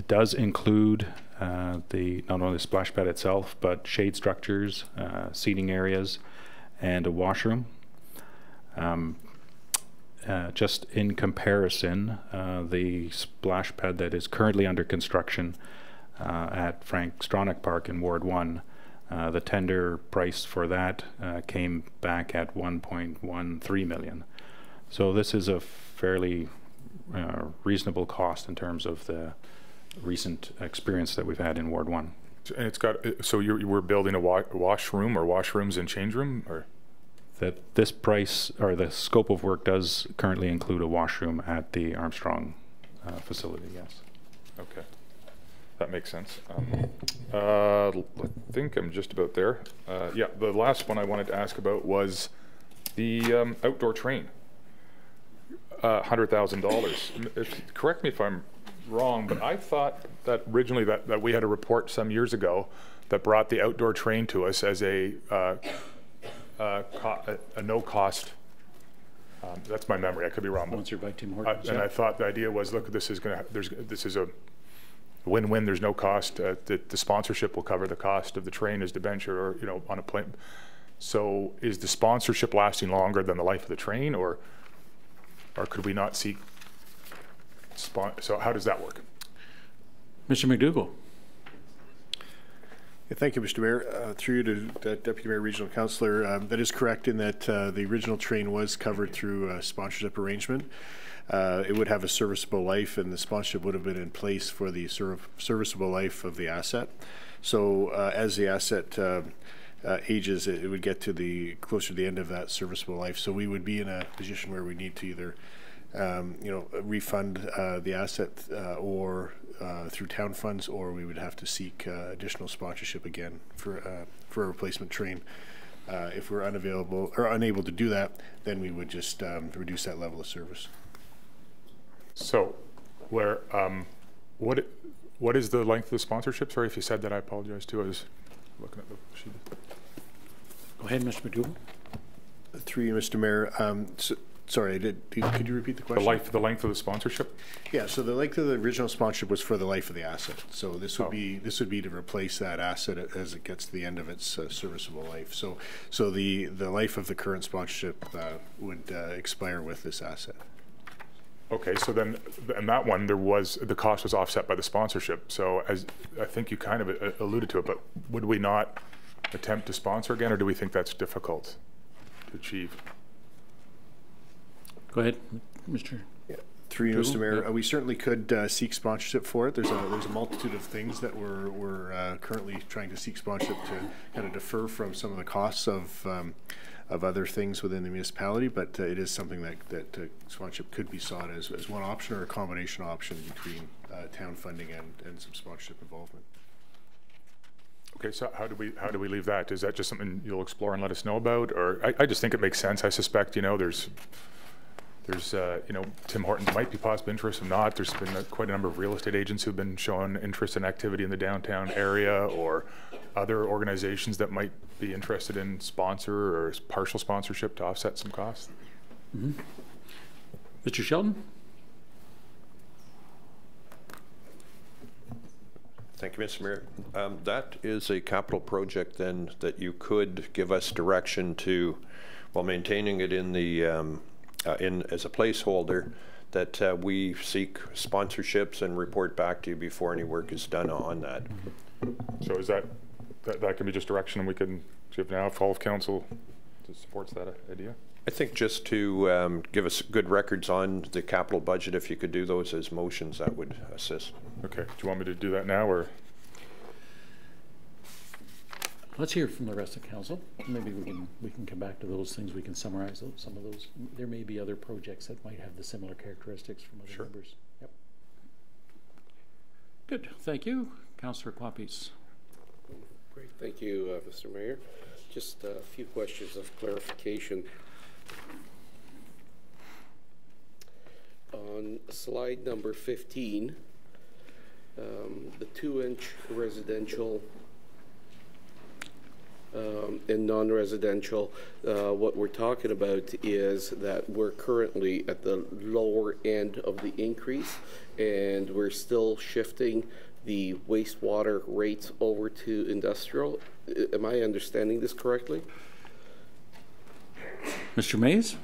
does include not only the splash pad itself, but shade structures, seating areas, and a washroom. Just in comparison, the splash pad that is currently under construction at Frank Stronach Park in Ward 1, the tender price for that came back at $1.13 million. So this is a fairly reasonable cost in terms of the recent experience that we've had in Ward 1. And it's got, so you were building a washroom or washrooms and change room, or? That this price or the scope of work does currently include a washroom at the Armstrong facility, yes. Okay, that makes sense. I think I'm just about there. Yeah, the last one I wanted to ask about was the outdoor train, $100,000. Correct me if I'm wrong, but I thought that originally that we had a report some years ago that brought the outdoor train to us as a no cost. That's my memory. I could be wrong. Sponsored by Tim Hortons. And I thought the idea was, look, this is a win-win. There's no cost. The sponsorship will cover the cost of the train as debenture, or on a plane. So is the sponsorship lasting longer than the life of the train, or could we not seek? So how does that work? Mr. McDougall. Yeah, thank you, Mr. Mayor. Through you to Deputy Mayor, Regional Councillor. That is correct in that the original train was covered through a sponsorship arrangement. It would have a serviceable life, and the sponsorship would have been in place for the serviceable life of the asset. So as the asset ages, it would get to closer to the end of that serviceable life. So we would be in a position where we need to either refund the asset or through town funds, or we would have to seek additional sponsorship again for a replacement train. If we're unavailable or unable to do that, then we would just reduce that level of service. So, what is the length of the sponsorship? Sorry if you said that. I apologize too. I was looking at the sheet. Go ahead, Mr. McDougall. Through you, Mr. Mayor. Sorry, could you repeat the question? The length of the sponsorship? Yeah, so the length of the original sponsorship was for the life of the asset. So this would be to replace that asset as it gets to the end of its serviceable life. So the life of the current sponsorship would expire with this asset. Okay, so then, and that one, the cost was offset by the sponsorship. So as I think you kind of alluded to it, but would we not attempt to sponsor again, or do we think that's difficult to achieve? Go ahead, Mr. Through you, Mr. Mayor, we certainly could seek sponsorship for it. There's a multitude of things that we're currently trying to seek sponsorship to kind of defer from some of the costs of other things within the municipality, but it is something that sponsorship could be sought as one option or a combination option between town funding and some sponsorship involvement. Okay, so how do we leave that? Is that just something you'll explore and let us know about, or I just think it makes sense. I suspect there's Tim Hortons might be possibly interested, or not. There's been quite a number of real estate agents who've been showing interest in activity in the downtown area, or other organizations that might be interested in sponsor or partial sponsorship to offset some costs. Mm-hmm. Mr. Sheldon? Thank you, Mr. Mayor. That is a capital project then that you could give us direction to, while maintaining it in the as a placeholder, that we seek sponsorships and report back to you before any work is done on that. So is that can be just direction, and we can give now if all of council supports that idea? I think just to give us good records on the capital budget, if you could do those as motions, that would assist. Okay. Do you want me to do that now, or? Let's hear from the rest of council. Maybe we can come back to those things. We can summarize some of those. There may be other projects that might have the similar characteristics from other members. Yep. Good. Thank you, Councillor Clapis. Great. Thank you, Mr. Mayor. Just a few questions of clarification. On slide number 15, the 2-inch residential and non-residential, what we're talking about is that we're currently at the lower end of the increase, and we're still shifting the wastewater rates over to industrial. Am I understanding this correctly? Mr. Mays?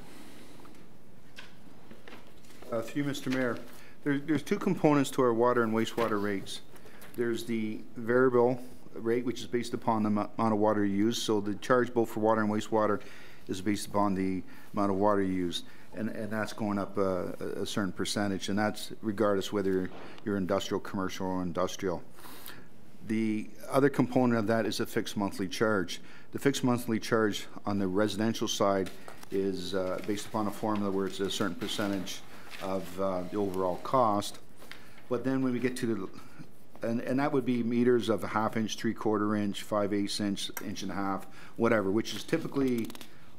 Through you, Mr. Mayor, there's two components to our water and wastewater rates. There's the variable rate, which is based upon the amount of water used. So the charge both for water and wastewater is based upon the amount of water used. And that's going up a certain percentage, and that's regardless whether you're industrial, commercial, or industrial. The other component of that is a fixed monthly charge. The fixed monthly charge on the residential side is based upon a formula where it's a certain percentage of the overall cost. But then when we get to the, and that would be meters of a 1/2 inch, 3/4 inch, 5/8 inch, 1.5 inch, whatever, which is typically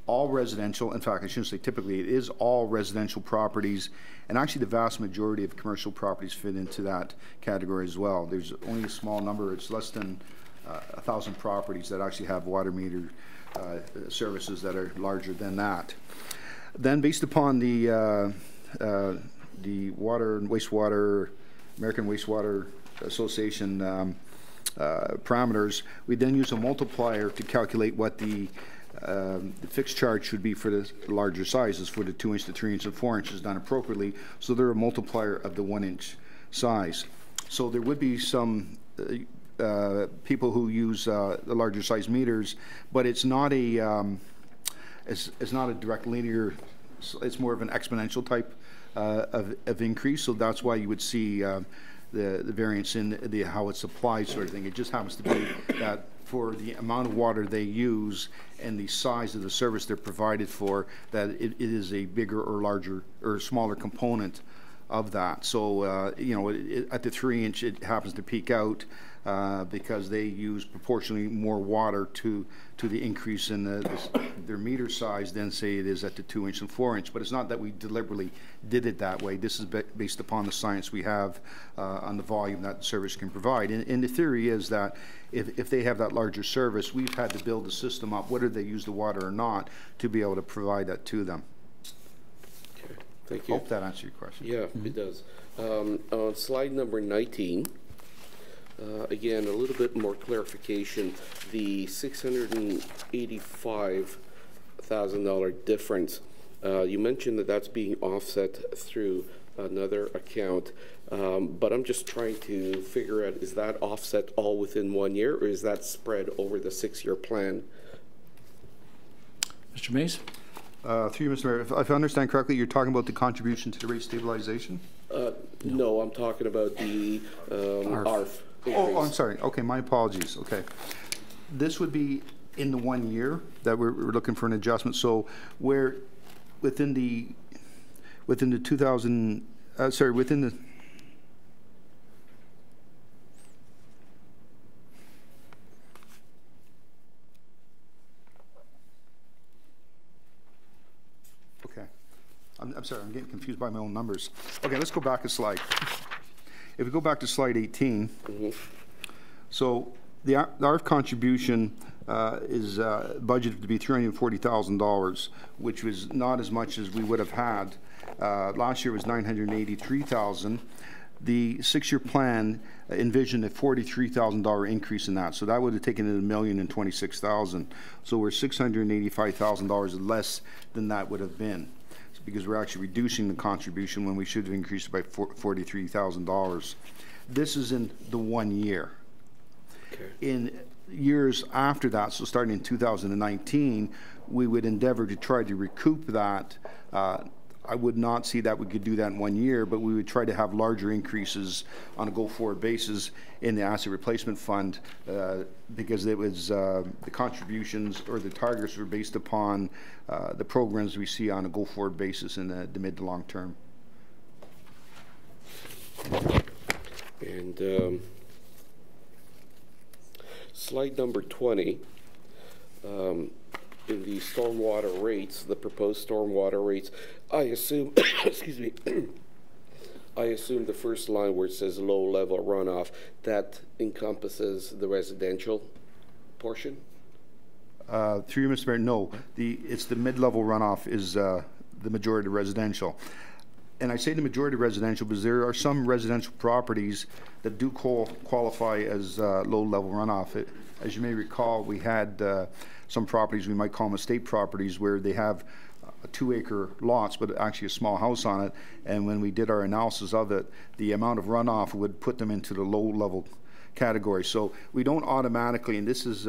all residential. In fact, I shouldn't say typically, it is all residential properties, and actually the vast majority of commercial properties fit into that category as well. There's only a small number, it's less than 1,000 properties that actually have water meter services that are larger than that. Then based upon the water and wastewater, American Wastewater Association parameters, we then use a multiplier to calculate what the fixed charge should be for the larger sizes, for the 2 inch, the 3 inch, and 4 inches done appropriately. So they're a multiplier of the 1 inch size. So there would be some people who use the larger size meters, but it's not a direct linear. It's more of an exponential type of increase. So that's why you would see the variance in the how it's applied sort of thing. It just happens to be that for the amount of water they use and the size of the service they're provided for, that it is a bigger or larger or smaller component of that. So, you know, at the 3 inch, it happens to peak out because they use proportionally more water to the increase in their meter size than, say, it is at the 2 inch and 4 inch. But it's not that we deliberately did it that way. This is based upon the science we have on the volume that service can provide. And the theory is that if they have that larger service, we've had to build the system up, whether they use the water or not, to be able to provide that to them. Okay, thank you. Hope that answers your question. Yeah, it does. On slide number 19, again, a little bit more clarification. The $685,000 difference, you mentioned that that's being offset through another account, but I'm just trying to figure out, is that offset all within 1 year, or is that spread over the 6-year plan? Mr. Mays? Through you, Mr. Mayor, if I understand correctly, you're talking about the contribution to the rate stabilization? No, I'm talking about the ARF. Oh, I'm sorry. Okay, my apologies. Okay. This would be in the 1 year that we're looking for an adjustment. So where within the 2000, sorry, within the, okay. I'm sorry, I'm getting confused by my own numbers. Okay, let's go back a slide. If we go back to slide 18, so the ARF contribution is budgeted to be $340,000, which was not as much as we would have had Last year was 983,000. The 6-year plan envisioned a $43,000 increase in that, so that would have taken it $1,026,000. So we're $685,000 less than that would have been, because we're actually reducing the contribution when we should have increased it by $43,000. This is in the 1 year. Okay. In years after that, so starting in 2019, we would endeavor to try to recoup that. I would not see that we could do that in 1 year, but we would try to have larger increases on a go-forward basis in the asset replacement fund, because it was the contributions or the targets were based upon the programs we see on a go-forward basis in the mid to long term. And slide number 20, in the stormwater rates, the proposed stormwater rates, I assume, excuse me, I assume the first line where it says low-level runoff, that encompasses the residential portion? Through you, Mr. Mayor, no. It's the mid-level runoff is the majority residential. And I say the majority residential because there are some residential properties that do qualify as low-level runoff. As you may recall, we had some properties, we might call them estate properties, where they have 2-acre lots, but actually a small house on it. And when we did our analysis of it, the amount of runoff would put them into the low-level category. So we don't automatically, and this is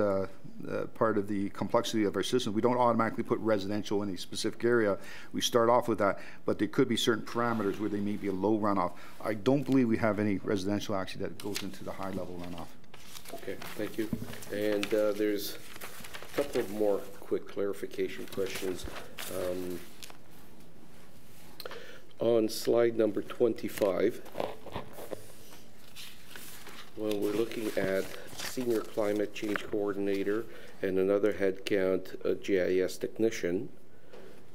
part of the complexity of our system, we don't automatically put residential in a specific area. We start off with that, but there could be certain parameters where they may be a low runoff. I don't believe we have any residential actually that goes into the high-level runoff. Okay, thank you. And there's a couple of more quick clarification questions. On slide number 25, when we're looking at senior climate change coordinator and another headcount, a GIS technician,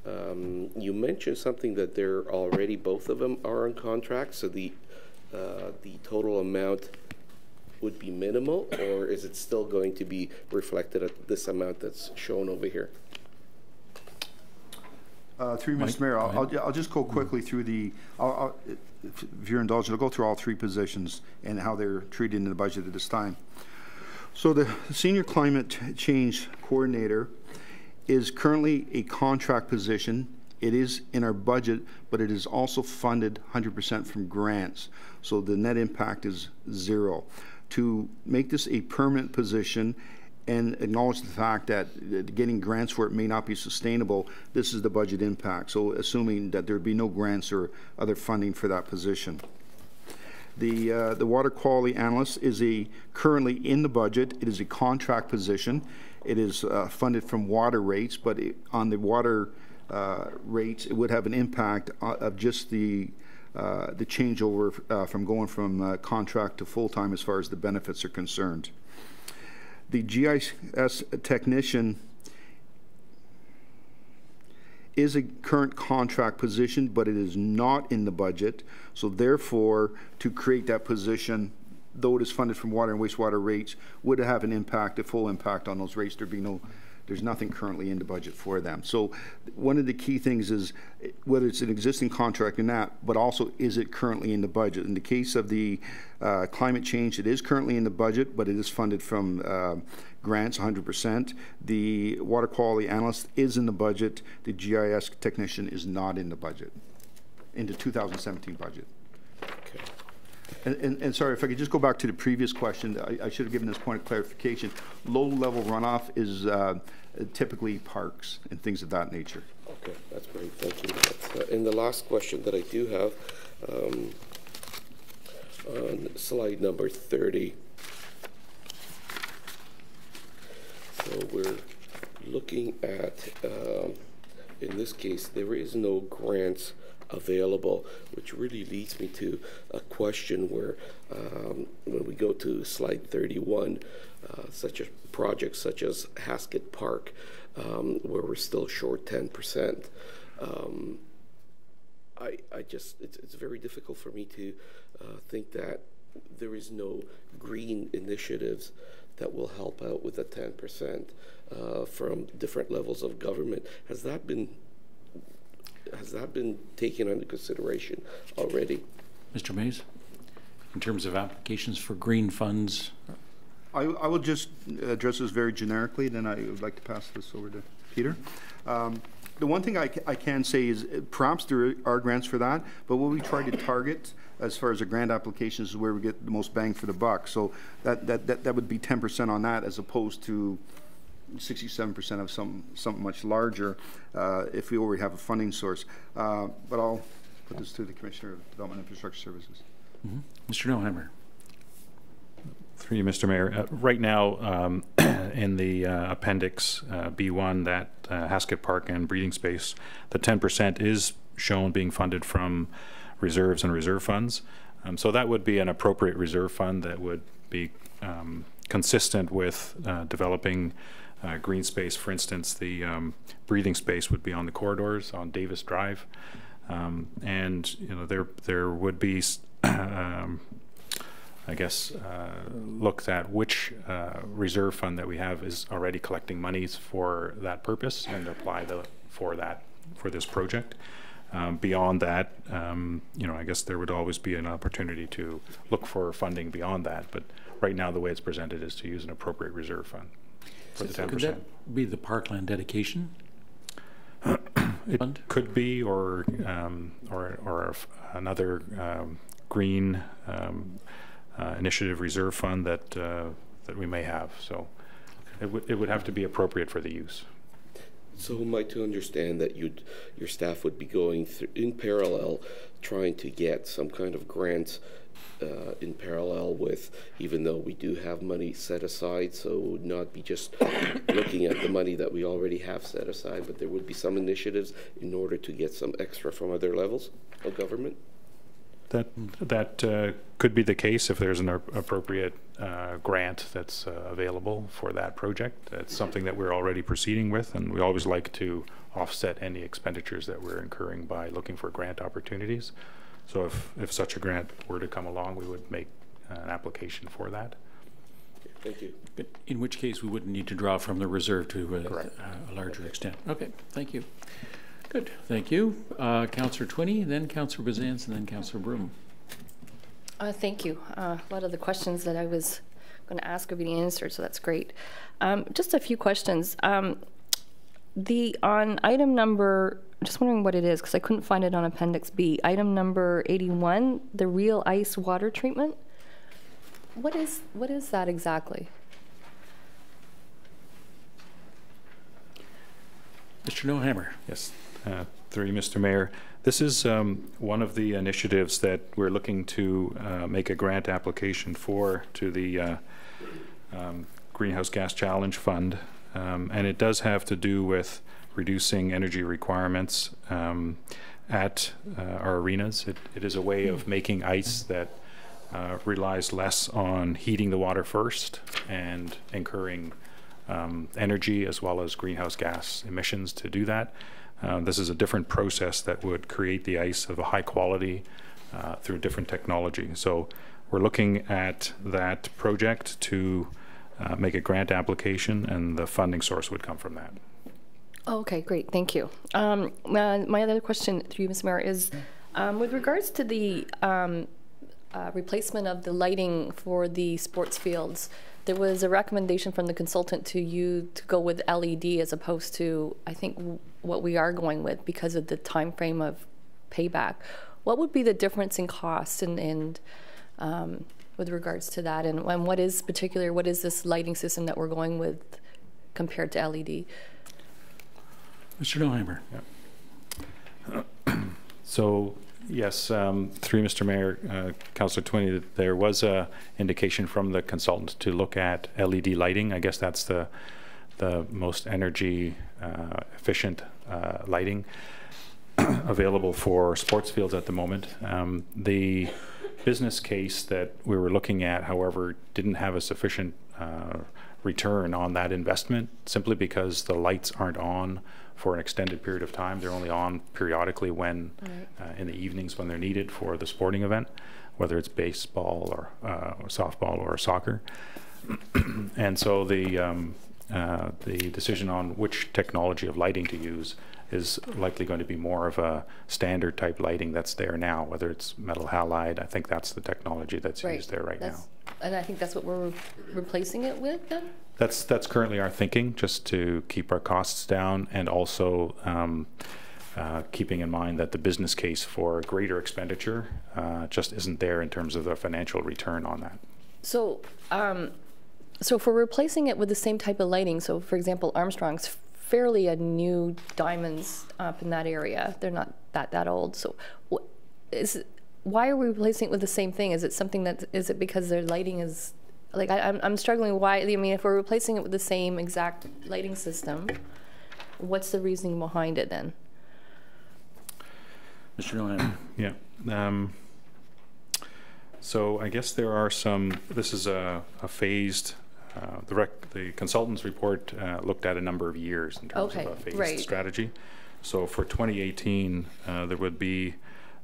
you mentioned something that they're already, both of them are on contract, so the total amount would be minimal, or is it still going to be reflected at this amount that's shown over here? Through Mr. Mayor, I'll just go quickly through the, if you're indulgent, I'll go through all 3 positions and how they're treated in the budget at this time. So the Senior Climate Change Coordinator is currently a contract position. It is in our budget, but it is also funded 100% from grants. So the net impact is 0. To make this a permanent position and acknowledge the fact that getting grants for it may not be sustainable, this is the budget impact. So assuming that there would be no grants or other funding for that position. The water quality analyst is currently in the budget. It is a contract position. It is funded from water rates, but on the water rates, it would have an impact of just the changeover from going from contract to full-time as far as the benefits are concerned. The GIS technician is a current contract position, but it is not in the budget. So therefore, to create that position, though it is funded from water and wastewater rates, would have an impact, a full impact on those rates. There's nothing currently in the budget for them. So one of the key things is whether it's an existing contract or not, but also is it currently in the budget. In the case of the climate change, it is currently in the budget, but it is funded from grants 100%. The water quality analyst is in the budget. The GIS technician is not in the budget, in the 2017 budget. Okay. And sorry, if I could just go back to the previous question, I should have given this point of clarification. Low-level runoff is typically parks and things of that nature. Okay, that's great, thank you. That's, and the last question that I do have, on slide number 30. So we're looking at, in this case, there is no grants available, which really leads me to a question where when we go to slide 31, such a project such as Haskett Park, where we're still short 10%, it's very difficult for me to think that there is no green initiatives that will help out with the 10% from different levels of government. Has that been Has that been taken into consideration already? Mr. Mays, in terms of applications for green funds, I will just address this very generically, then I would like to pass this over to Peter. The one thing I can say is perhaps there are grants for that, but what we try to target as far as the grant applications is where we get the most bang for the buck. So that would be 10% on that, as opposed to 67% of something much larger if we already have a funding source. But I'll put this to the Commissioner of Development and Infrastructure Services. Mr. Noheimer. Through you, Mr. Mayor. Right now, in the appendix B1, that Haskett Park and breathing space, the 10% is shown being funded from reserves and reserve funds. So that would be an appropriate reserve fund that would be consistent with developing green space. For instance, the breathing space would be on the corridors on Davis Drive, and you know there would be. I guess, looked at which reserve fund that we have is already collecting monies for that purpose and apply for this project. Beyond that, you know, I guess there would always be an opportunity to look for funding beyond that. But right now, the way it's presented is to use an appropriate reserve fund for the 10%. Could that be the parkland dedication? It could be, or another green. Initiative reserve fund that we may have. So it would have to be appropriate for the use. So am I to understand that your staff would be going through in parallel, trying to get some kind of grant in parallel with, even though we do have money set aside, so it would not be just looking at the money that we already have set aside, but there would be some initiatives in order to get some extra from other levels of government? That could be the case if there's an appropriate grant that's available for that project. It's something that we're already proceeding with, and we always like to offset any expenditures that we're incurring by looking for grant opportunities. So if such a grant were to come along, we would make an application for that. Thank you. But in which case we wouldn't need to draw from the reserve to a larger extent. Okay, thank you. Good, thank you. Councillor Twinney, then Councillor Bazance, and then Councillor Broom. Thank you. A lot of the questions that I was going to ask are being answered, so that's great. Just a few questions. On item number, just wondering what it is, because I couldn't find it on Appendix B. Item number 81, the real ice water treatment. What is that exactly? Mr. Noheimer. Yes. Through you, Mr. Mayor. This is one of the initiatives that we're looking to make a grant application for to the Greenhouse Gas Challenge Fund, and it does have to do with reducing energy requirements at our arenas. It is a way of making ice that relies less on heating the water first and incurring energy as well as greenhouse gas emissions to do that. This is a different process that would create the ice of a high quality through different technology. So we're looking at that project to make a grant application, and the funding source would come from that. Oh, okay, great, thank you. My other question through you, Ms. Mayor, is with regards to the replacement of the lighting for the sports fields. There was a recommendation from the consultant to go with LED as opposed to, I think, what we are going with because of the time frame of payback. What would be the difference in cost and with regards to that, and what is this lighting system that we're going with compared to LED? Mr. Noheimer. Yeah. So yes, through Mr. Mayor, Councillor Twinney, there was a indication from the consultant to look at LED lighting. I guess that's the most energy efficient lighting available for sports fields at the moment. The business case that we were looking at, however, didn't have a sufficient return on that investment, simply because the lights aren't on for an extended period of time. They're only on periodically when in the evenings when they're needed for the sporting event, whether it's baseball or softball or soccer. And so the the decision on which technology of lighting to use is likely going to be more of a standard type lighting that's there now, whether it's metal halide. I think that's the technology that's used there right now. And I think that's what we're replacing it with then? That's currently our thinking, just to keep our costs down, and also keeping in mind that the business case for greater expenditure just isn't there in terms of the financial return on that. So, so if we're replacing it with the same type of lighting, so for example, Armstrong's fairly a new diamonds up in that area. They're not that old. So why are we replacing it with the same thing? Is it something that, is it because their lighting is, like I'm struggling why, I mean, if we're replacing it with the same exact lighting system, what's the reasoning behind it then? Mr. Nolan. Yeah. So I guess there are some, this is a phased, the consultant's report looked at a number of years in terms of a phased strategy. So for 2018, there would be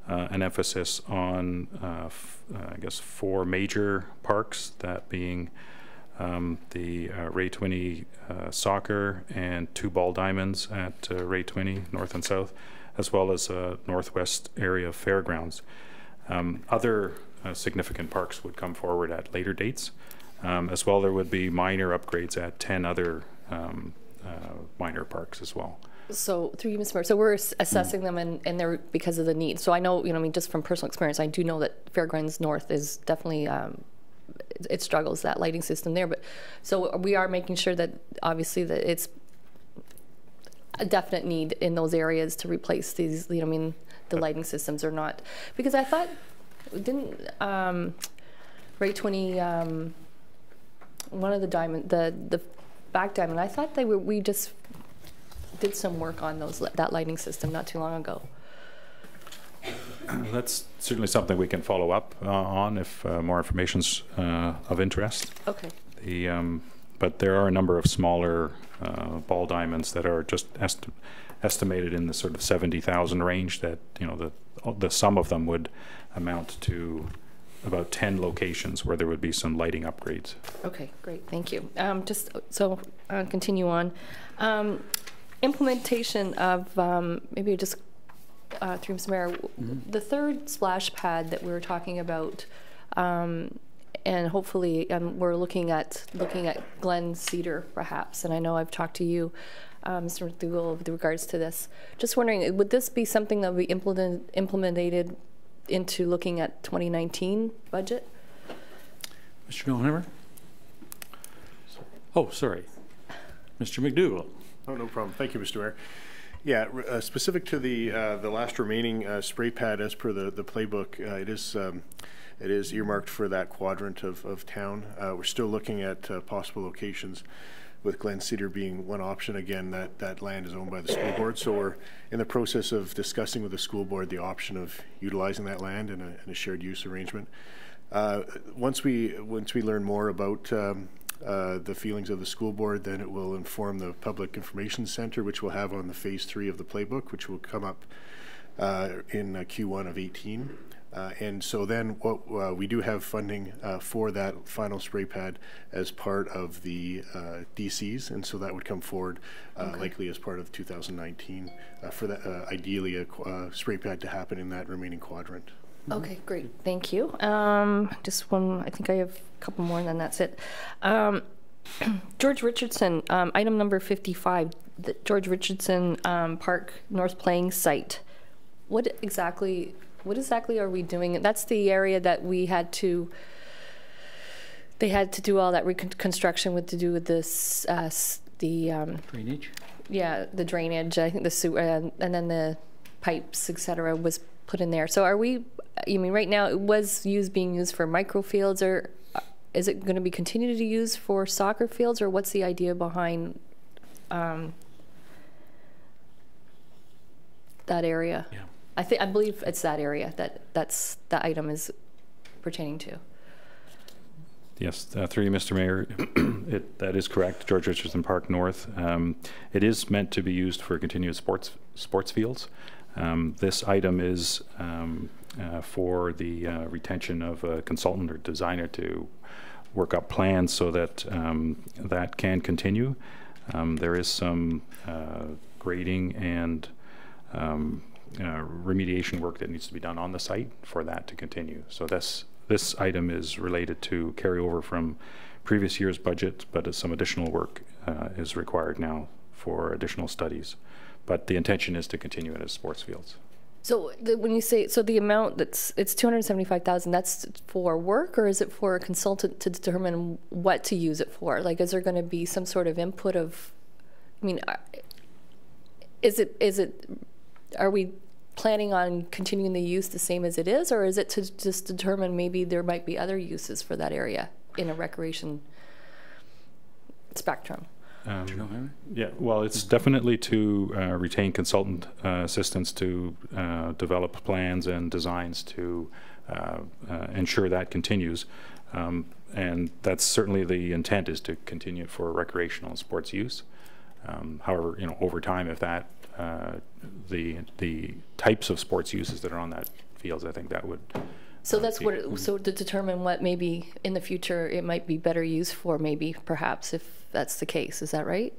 an emphasis on, I guess, 4 major parks, that being the Ray Twinney soccer and 2 ball diamonds at Ray Twinney, north and south, as well as a northwest area of fairgrounds. Other significant parks would come forward at later dates. As well, there would be minor upgrades at 10 other minor parks as well. So through you, Ms. Mayor, so we're assessing them and they're because of the need. So I know, I mean, just from personal experience, I do know that Fairgrounds North is definitely, it struggles, that lighting system there. But so we are making sure that obviously that it's a definite need in those areas to replace these, I mean, the lighting systems are not, because I thought, didn't Ray Twinney, one of the diamond, the back diamond, I thought we just did some work on that lighting system not too long ago. That's certainly something we can follow up on if more information's of interest. Okay. But there are a number of smaller ball diamonds that are just estimated in the sort of 70,000 range, that, you know, the sum of them would amount to about 10 locations where there would be some lighting upgrades. Okay, great, thank you. Just so I'll continue on. Implementation of, maybe just through Mr. Mayor, the third splash pad that we were talking about, and hopefully we're looking at Glen Cedar perhaps, and I know I've talked to you, Mr. McDougall, with regards to this. Just wondering, would this be something that would be implemented into looking at 2019 budget? Mr. Goldhammer? Oh, sorry. Mr. McDougall. Oh, no problem. Thank you, Mr. Mayor. Yeah, specific to the last remaining spray pad, as per the playbook, it is earmarked for that quadrant of town. We're still looking at possible locations, with Glen Cedar being one option. Again, that land is owned by the school board, so we're in the process of discussing with the school board the option of utilizing that land in a shared use arrangement. Once we learn more about the feelings of the school board, then it will inform the Public Information Center, which we'll have on the phase 3 of the playbook, which will come up in Q1 of 18. And so then what we do have funding for that final spray pad as part of the DCs, and so that would come forward likely as part of 2019 for that, ideally a spray pad to happen in that remaining quadrant. Okay, great, thank you. Just one, I think I have a couple more and then that's it. George Richardson, item number 55, the George Richardson Park North Playing Site. What exactly are we doing? That's the area that they had to do all that reconstruction to do with this, drainage? Yeah, the drainage, I think the sewer, and then the pipes, etc., was put in there. So you mean right now it was being used for microfields, or is it going to be continued to use for soccer fields, or what's the idea behind that area? Yeah. I believe it's that area that item is pertaining to. Yes, through you, Mr. Mayor, that is correct. George Richardson Park North. It is meant to be used for continuous sports fields. This item is for the retention of a consultant or designer to work up plans so that that can continue. There is some grading and remediation work that needs to be done on the site for that to continue. So this item is related to carryover from previous year's budget, but some additional work is required now for additional studies. But the intention is to continue it as sports fields. So when you say, so the amount it's $275,000, that's for work, or is it for a consultant to determine what to use it for? Like, is there going to be some sort of input of, I mean, are we planning on continuing the use the same as it is, or is it to just determine maybe there might be other uses for that area in a recreation spectrum? Yeah, well, it's definitely to retain consultant assistance to develop plans and designs to ensure that continues. And that's certainly the intent, is to continue it for recreational and sports use. However, you know, over time, if that the types of sports uses that are on that fields, I think that would. So that's what. So to determine what maybe in the future it might be better used for, maybe perhaps if that's the case, is that right?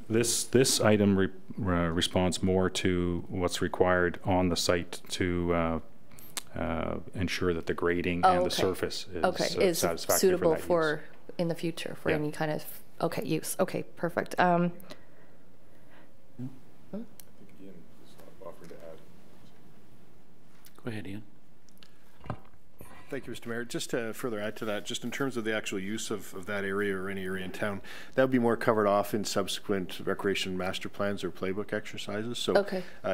This item responds more to what's required on the site to ensure that the grading and the surface is satisfactory suitable for in the future for any kind of use. Okay, perfect. Go ahead, Ian. Thank you, Mr. Mayor. Just to further add to that, just in terms of the actual use of that area or any area in town, that would be more covered off in subsequent recreation master plans or playbook exercises. So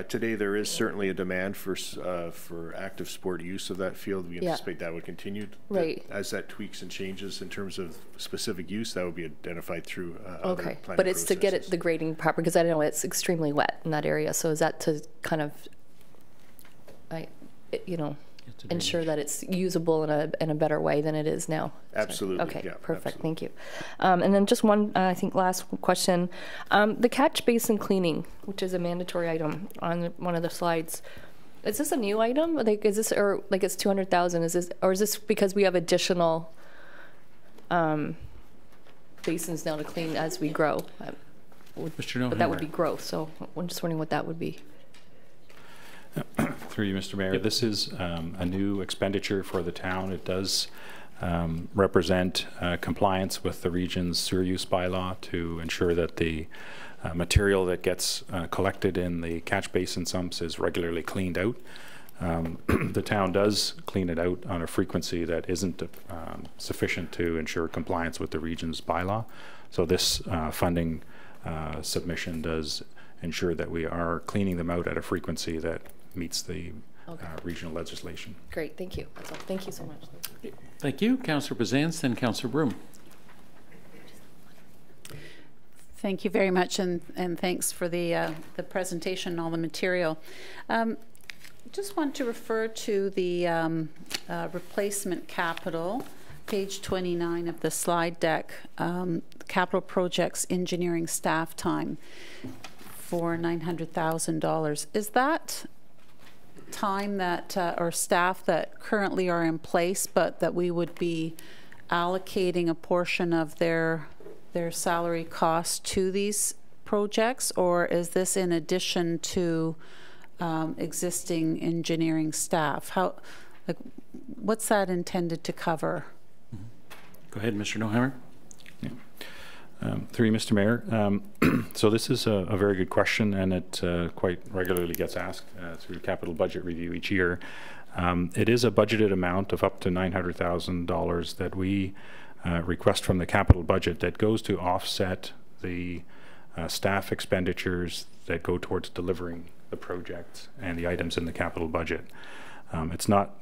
today there is certainly a demand for active sport use of that field. We anticipate that would continue. Right. As that tweaks and changes in terms of specific use, that would be identified through other planning but it's processes. To get the grading proper, because I know it's extremely wet in that area. So is that to kind of, ensure that it's usable in a better way than it is now? Absolutely. Okay, yeah, perfect. Absolutely. Thank you. And then just one, I think, last question. The catch basin cleaning, which is a mandatory item on one of the slides, is this a new item? Like, is this, or like it's 200,000? Is this, or is this because we have additional basins now to clean as we grow? But that would be growth. So I'm just wondering what that would be. Through you, Mr. Mayor, this is a new expenditure for the town. It does represent compliance with the region's sewer use bylaw to ensure that the material that gets collected in the catch basin sumps is regularly cleaned out. The town does clean it out on a frequency that isn't sufficient to ensure compliance with the region's bylaw. So this funding submission does ensure that we are cleaning them out at a frequency that meets the regional legislation. Great, thank you. That's all. Thank you so much. Thank you, Councillor Bazance, then Councillor Broom. Thank you very much, and thanks for the presentation and all the material. Just want to refer to the replacement capital, page 29 of the slide deck, capital projects engineering staff time for $900,000. Is that time that or staff that currently are in place, but that we would be allocating a portion of their salary costs to these projects, or is this in addition to existing engineering staff? How, like, what's that intended to cover? Go ahead, Mr. Noheimer. Through you, Mr. Mayor. So this is a very good question, and it quite regularly gets asked through capital budget review each year. It is a budgeted amount of up to $900,000 that we request from the capital budget that goes to offset the staff expenditures that go towards delivering the projects and the items in the capital budget. It's not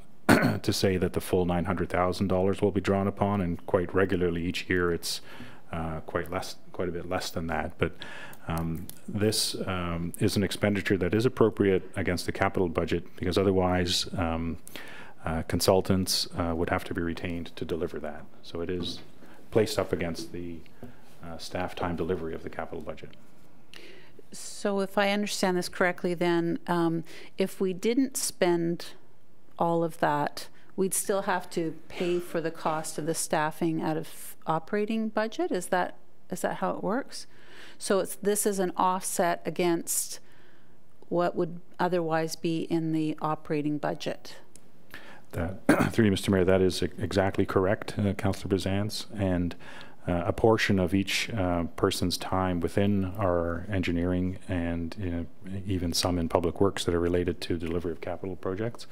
to say that the full $900,000 will be drawn upon, and quite regularly each year it's quite a bit less than that. But this is an expenditure that is appropriate against the capital budget, because otherwise consultants would have to be retained to deliver that. So it is placed up against the staff time delivery of the capital budget. So if I understand this correctly, then if we didn't spend all of that, we'd still have to pay for the cost of the staffing out of operating budget? Is that how it works? So this is an offset against what would otherwise be in the operating budget. Through you, Mr. Mayor, that is exactly correct, Councillor Bizans. And a portion of each person's time within our engineering and even some in public works that are related to delivery of capital projects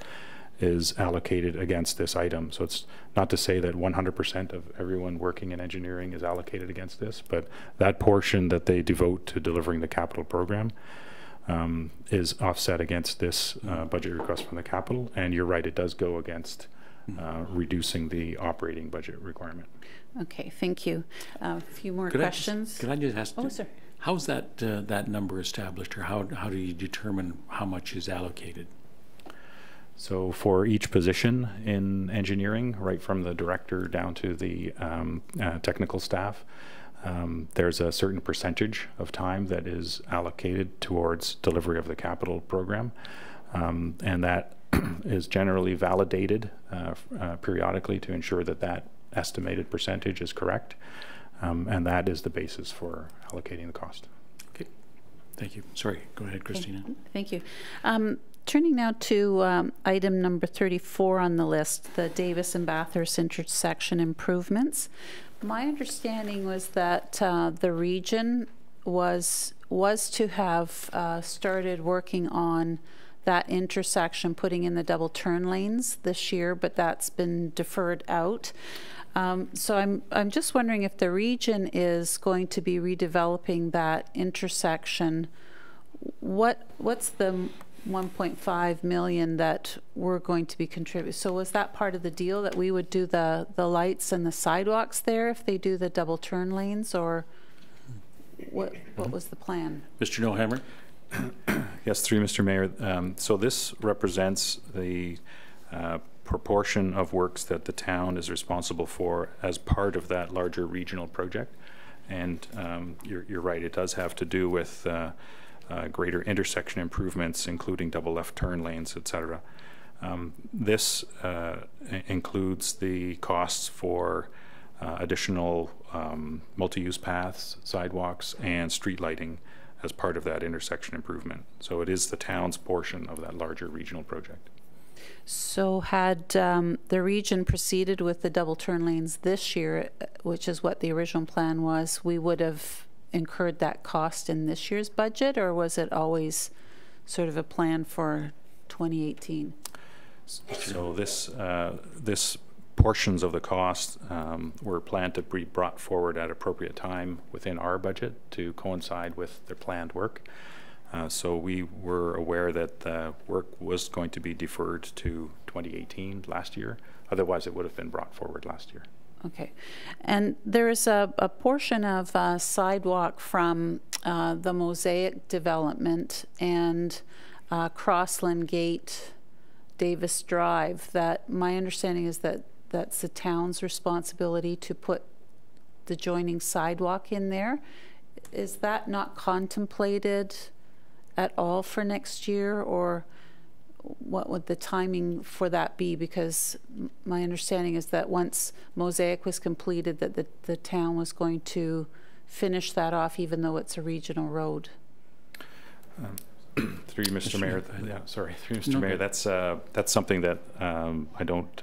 is allocated against this item. So it's not to say that 100% of everyone working in engineering is allocated against this, but that portion that they devote to delivering the capital program is offset against this budget request from the capital. And you're right, it does go against reducing the operating budget requirement. Okay, thank you. A few more questions. Can I just ask? Oh, sir. How's that number established, or how do you determine how much is allocated? So for each position in engineering, right from the director down to the technical staff, there's a certain percentage of time that is allocated towards delivery of the capital program, and that is generally validated periodically to ensure that that estimated percentage is correct, and that is the basis for allocating the cost. Okay, thank you. Sorry, go ahead, Christina. Okay. Thank you. Turning now to item number 34 on the list, the Davis and Bathurst intersection improvements. My understanding was that the region was to have started working on that intersection, putting in the double turn lanes this year, but that's been deferred out. So I'm just wondering if the region is going to be redeveloping that intersection. What's the 1.5 million that we're going to be contributing? So was that part of the deal that we would do the lights and the sidewalks there if they do the double turn lanes, or what was the plan? Mr. Nohammer? Yes, through Mr. Mayor. So this represents the proportion of works that the town is responsible for as part of that larger regional project. And you're right, it does have to do with greater intersection improvements, including double left turn lanes, etc. This includes the costs for additional multi-use paths, sidewalks, and street lighting as part of that intersection improvement. So it is the town's portion of that larger regional project. So had the region proceeded with the double turn lanes this year, which is what the original plan was, we would have incurred that cost in this year's budget, or was it always sort of a plan for 2018? So this portions of the cost were planned to be brought forward at appropriate time within our budget to coincide with the planned work. So we were aware that the work was going to be deferred to 2018 last year. Otherwise, it would have been brought forward last year. Okay. And there's a portion of sidewalk from the Mosaic development and Crossland Gate, Davis Drive, that my understanding is that that's the town's responsibility to put the joining sidewalk in there. Is that not contemplated at all for next year, or what would the timing for that be? Because my understanding is that once Mosaic was completed, that the town was going to finish that off, even though it's a regional road. Through you, Mr. Mayor. Yeah, sorry, through Mr. Mayor. That's something that I don't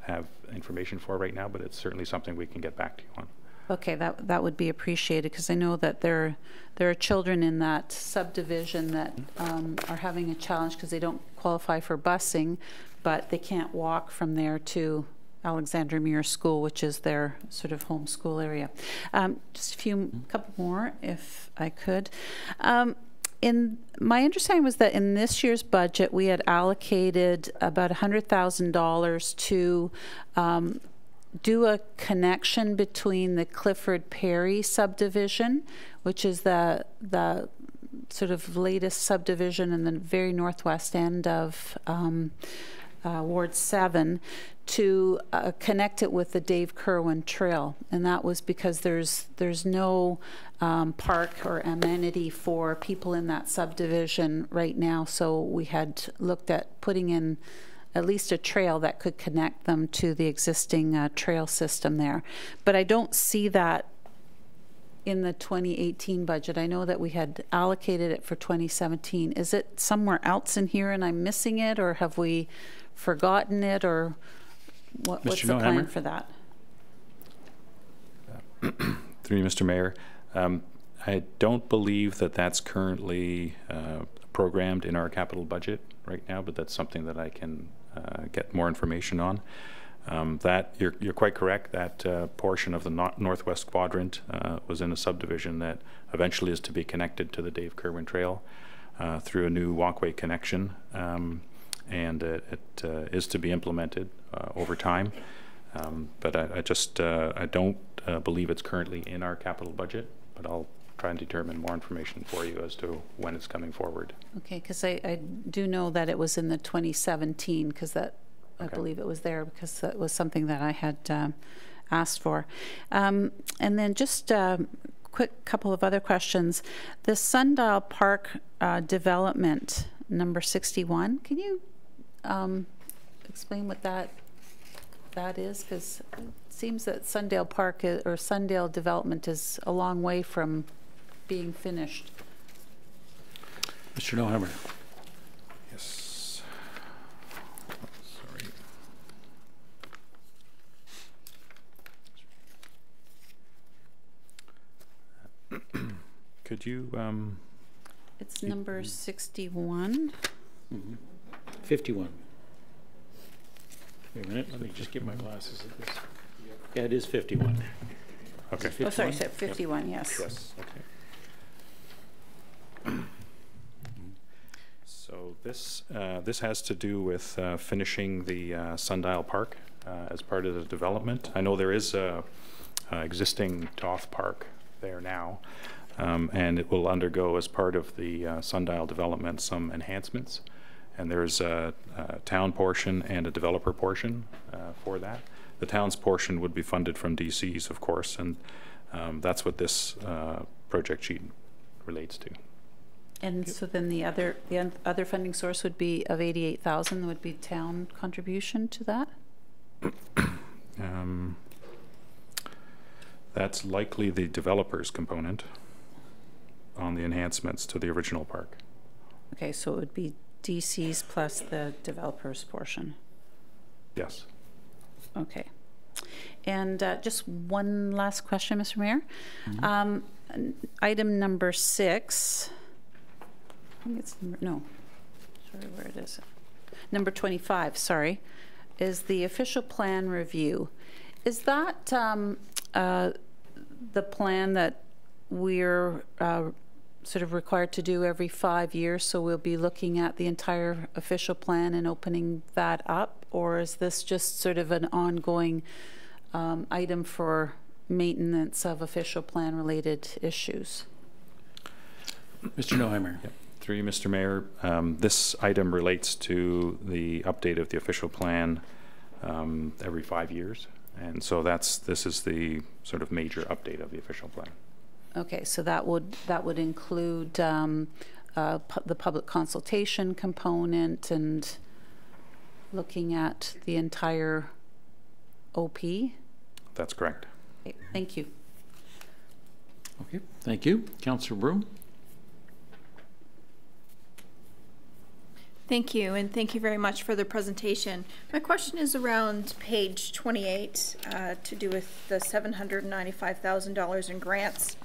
have information for right now, but it's certainly something we can get back to you on. Okay, that would be appreciated, because I know that there are children in that subdivision that are having a challenge because they don't qualify for busing, but they can't walk from there to Alexandra Muir School, which is their sort of home school area. Just a couple more, if I could. In my understanding was that in this year's budget, we had allocated about $100,000 to do a connection between the Clifford Perry subdivision, which is the sort of latest subdivision in the very northwest end of Ward 7, to connect it with the Dave Kerwin Trail. And that was because there's no park or amenity for people in that subdivision right now. So we had looked at putting in at least a trail that could connect them to the existing trail system there. But I don't see that in the 2018 budget. I know that we had allocated it for 2017. Is it somewhere else in here and I'm missing it, or have we forgotten it, or what's the plan for that? Through you, Mr. Mayor, I don't believe that that's currently programmed in our capital budget right now, but that's something that I can get more information on. That you're quite correct. That portion of the northwest quadrant was in a subdivision that eventually is to be connected to the Dave Kerwin Trail through a new walkway connection, and it is to be implemented over time. But I don't believe it's currently in our capital budget, but I'll try and determine more information for you as to when it's coming forward. Okay, because I do know that it was in the 2017, because that I believe it was there, because that was something that I had asked for. And then just a quick couple of other questions. The Sundial Park development, number 61, can you explain what that is? Because it seems that Sundial Park or Sundial development is a long way from being finished. Mr. Nohammer. Yes. Sorry. Could you? It's number 61. 51. Wait a minute, let me just get my glasses at this. Yeah, it is 51. Okay. Oh, sorry, so 51, yes. Yes, okay. So this has to do with finishing the Sundial Park as part of the development. I know there is a existing Toth Park there now, and it will undergo, as part of the Sundial development, some enhancements. And there's a town portion and a developer portion for that. The town's portion would be funded from DCs, of course, and that's what this project sheet relates to. And so then the other funding source would be of 88,000 would be town contribution to that? That's likely the developer's component on the enhancements to the original park. Okay, so it would be DC's plus the developer's portion. Yes. Okay. And just one last question, Mr. Mayor. Item number 6. I think it's sorry, where it is. Number 25, sorry, is the official plan review. Is that the plan that we're sort of required to do every 5 years, so we'll be looking at the entire official plan and opening that up, or is this just sort of an ongoing item for maintenance of official plan related issues? Mr. Nohammer. Yep. Through you, Mr. Mayor, this item relates to the update of the official plan every 5 years, and so this is the sort of major update of the official plan. Okay, so that would include the public consultation component and looking at the entire OP? That's correct. Okay, thank you. Okay, thank you. Councillor Broom. Thank you, and thank you very much for the presentation. My question is around page 28 to do with the $795,000 in grants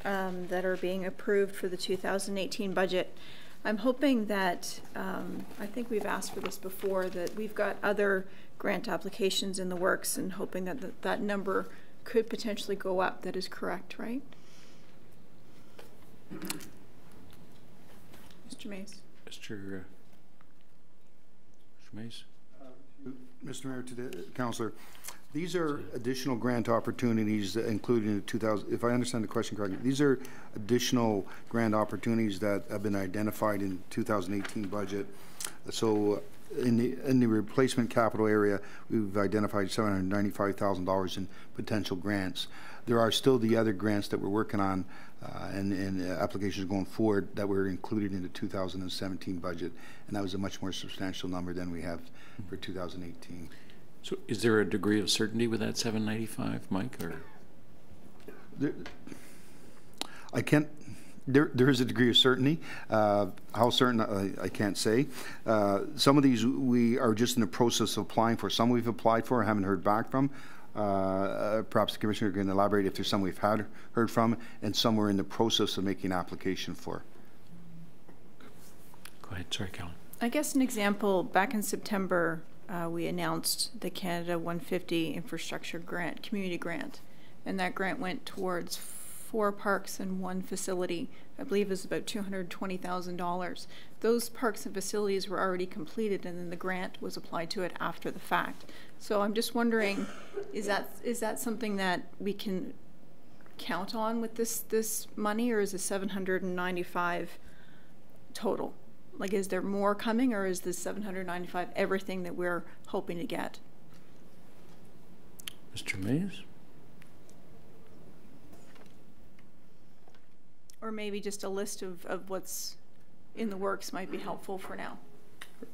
that are being approved for the 2018 budget. I'm hoping that, I think we've asked for this before, that we've got other grant applications in the works, and hoping that that number could potentially go up. That is correct, right? Mr. Mays. Mr. Mays. Mr. Mayor, to the Councillor, these are additional grant opportunities, including the 2000. If I understand the question correctly, these are additional grant opportunities that have been identified in 2018 budget. So, in the replacement capital area, we've identified $795,000 in potential grants. There are still the other grants that we're working on and applications going forward that were included in the 2017 budget, and that was a much more substantial number than we have for 2018. So is there a degree of certainty with that 795, Mike? Or I can't. There is a degree of certainty. How certain, I can't say. Some of these we are just in the process of applying for. Some we've applied for, haven't heard back from. Perhaps the Commissioner can elaborate if there's some we've heard from, and some we're in the process of making an application for. Go ahead. Sorry, Callan. I guess an example, back in September, we announced the Canada 150 Infrastructure Grant, Community Grant, and that grant went towards 4 parks and 1 facility. I believe it was about $220,000. Those parks and facilities were already completed, and then the grant was applied to it after the fact. So I'm just wondering, is that something that we can count on with this money, or is it 795 total? Like, is there more coming, or is this 795 everything that we're hoping to get? Mr. Mays? Or maybe just a list of what's in the works might be helpful for now. I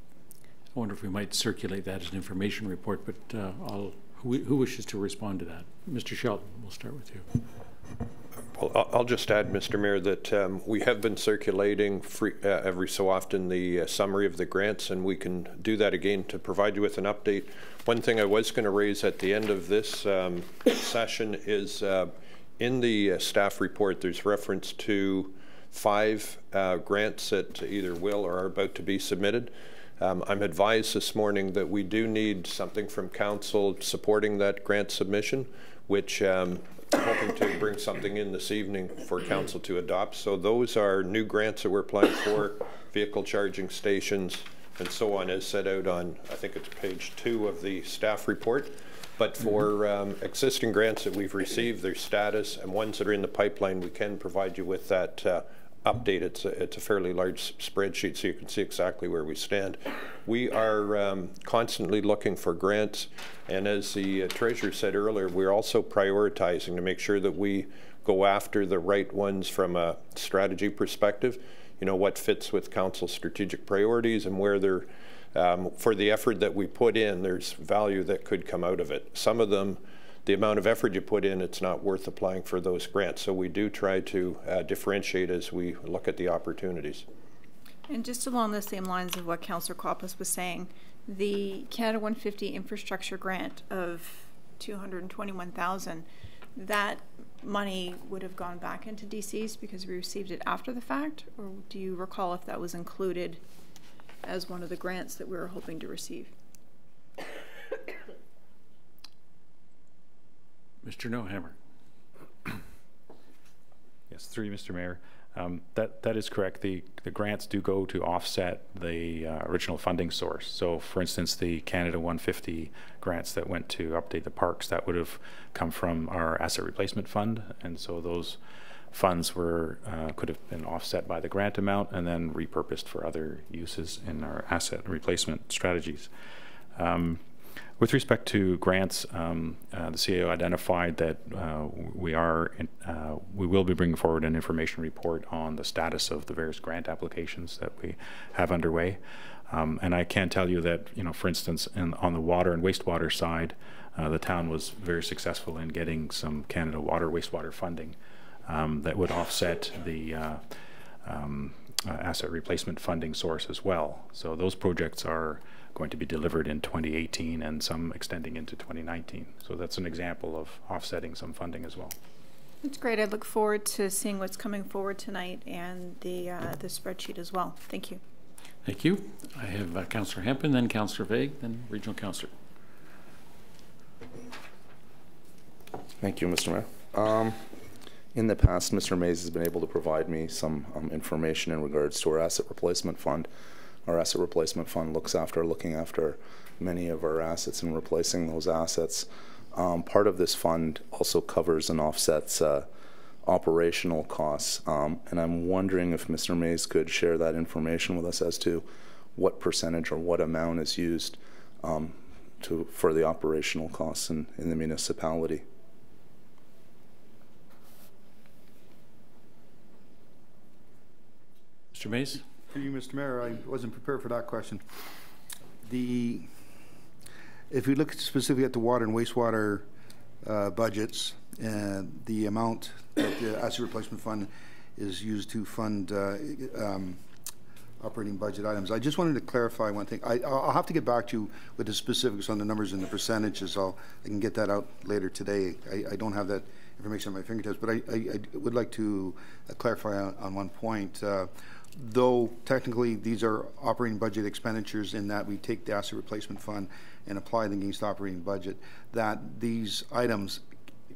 wonder if we might circulate that as an information report, but who wishes to respond to that? Mr. Shelton, we'll start with you. Well, I'll just add, Mr. Mayor, that we have been circulating every so often the summary of the grants, and we can do that again to provide you with an update. One thing I was going to raise at the end of this session is in the staff report, there's reference to 5 grants that either will or are about to be submitted. I'm advised this morning that we do need something from Council supporting that grant submission, which I'm hoping to bring something in this evening for Council to adopt. So those are new grants that we're applying for, vehicle charging stations, and so on, as set out on, I think it's page 2 of the staff report. But for existing grants that we've received, their status, and ones that are in the pipeline, we can provide you with that update. It's a fairly large spreadsheet, so you can see exactly where we stand. We are constantly looking for grants, and as the Treasurer said earlier, we're also prioritizing to make sure that we go after the right ones from a strategy perspective. You know, what fits with Council's strategic priorities and where they're for the effort that we put in, there's value that could come out of it. Some of them, the amount of effort you put in, it's not worth applying for those grants. So we do try to differentiate as we look at the opportunities. And just along the same lines of what Councillor Koppes was saying, the Canada 150 Infrastructure Grant of $221,000, that money would have gone back into DCs because we received it after the fact, or do you recall if that was included as one of the grants that we were hoping to receive? Mr. Nohammer. Yes, through you, Mr. Mayor. That is correct. The grants do go to offset the original funding source. So, for instance, the Canada 150 grants that went to update the parks, that would have come from our asset replacement fund, and so those funds were could have been offset by the grant amount and then repurposed for other uses in our asset replacement strategies. With respect to grants, the CAO identified that we will be bringing forward an information report on the status of the various grant applications that we have underway. And I can tell you that, you know, for instance, on the water and wastewater side, the town was very successful in getting some Canada water wastewater funding that would offset the asset replacement funding source as well. So those projects are going to be delivered in 2018 and some extending into 2019. So that's an example of offsetting some funding as well. That's great. I look forward to seeing what's coming forward tonight and the spreadsheet as well. Thank you. Thank you. I have Councillor Hempin, then Councillor Vague, then Regional Councillor. Thank you, Mr. Mayor. In the past, Mr. Mays has been able to provide me some information in regards to our asset replacement fund. Our asset replacement fund looking after many of our assets and replacing those assets. Part of this fund also covers and offsets operational costs, and I'm wondering if Mr. Mays could share that information with us as to what percentage or what amount is used for the operational costs in the municipality. Mr. Mays? Through you, Mr. Mayor, I wasn't prepared for that question. If we look specifically at the water and wastewater budgets, and the amount that the asset replacement fund is used to fund operating budget items, I just wanted to clarify one thing. I'll have to get back to you with the specifics on the numbers and the percentages. I can get that out later today. I don't have that information at my fingertips, but I would like to clarify on one point. Though technically these are operating budget expenditures in that we take the asset replacement fund and apply them against operating budget, that these items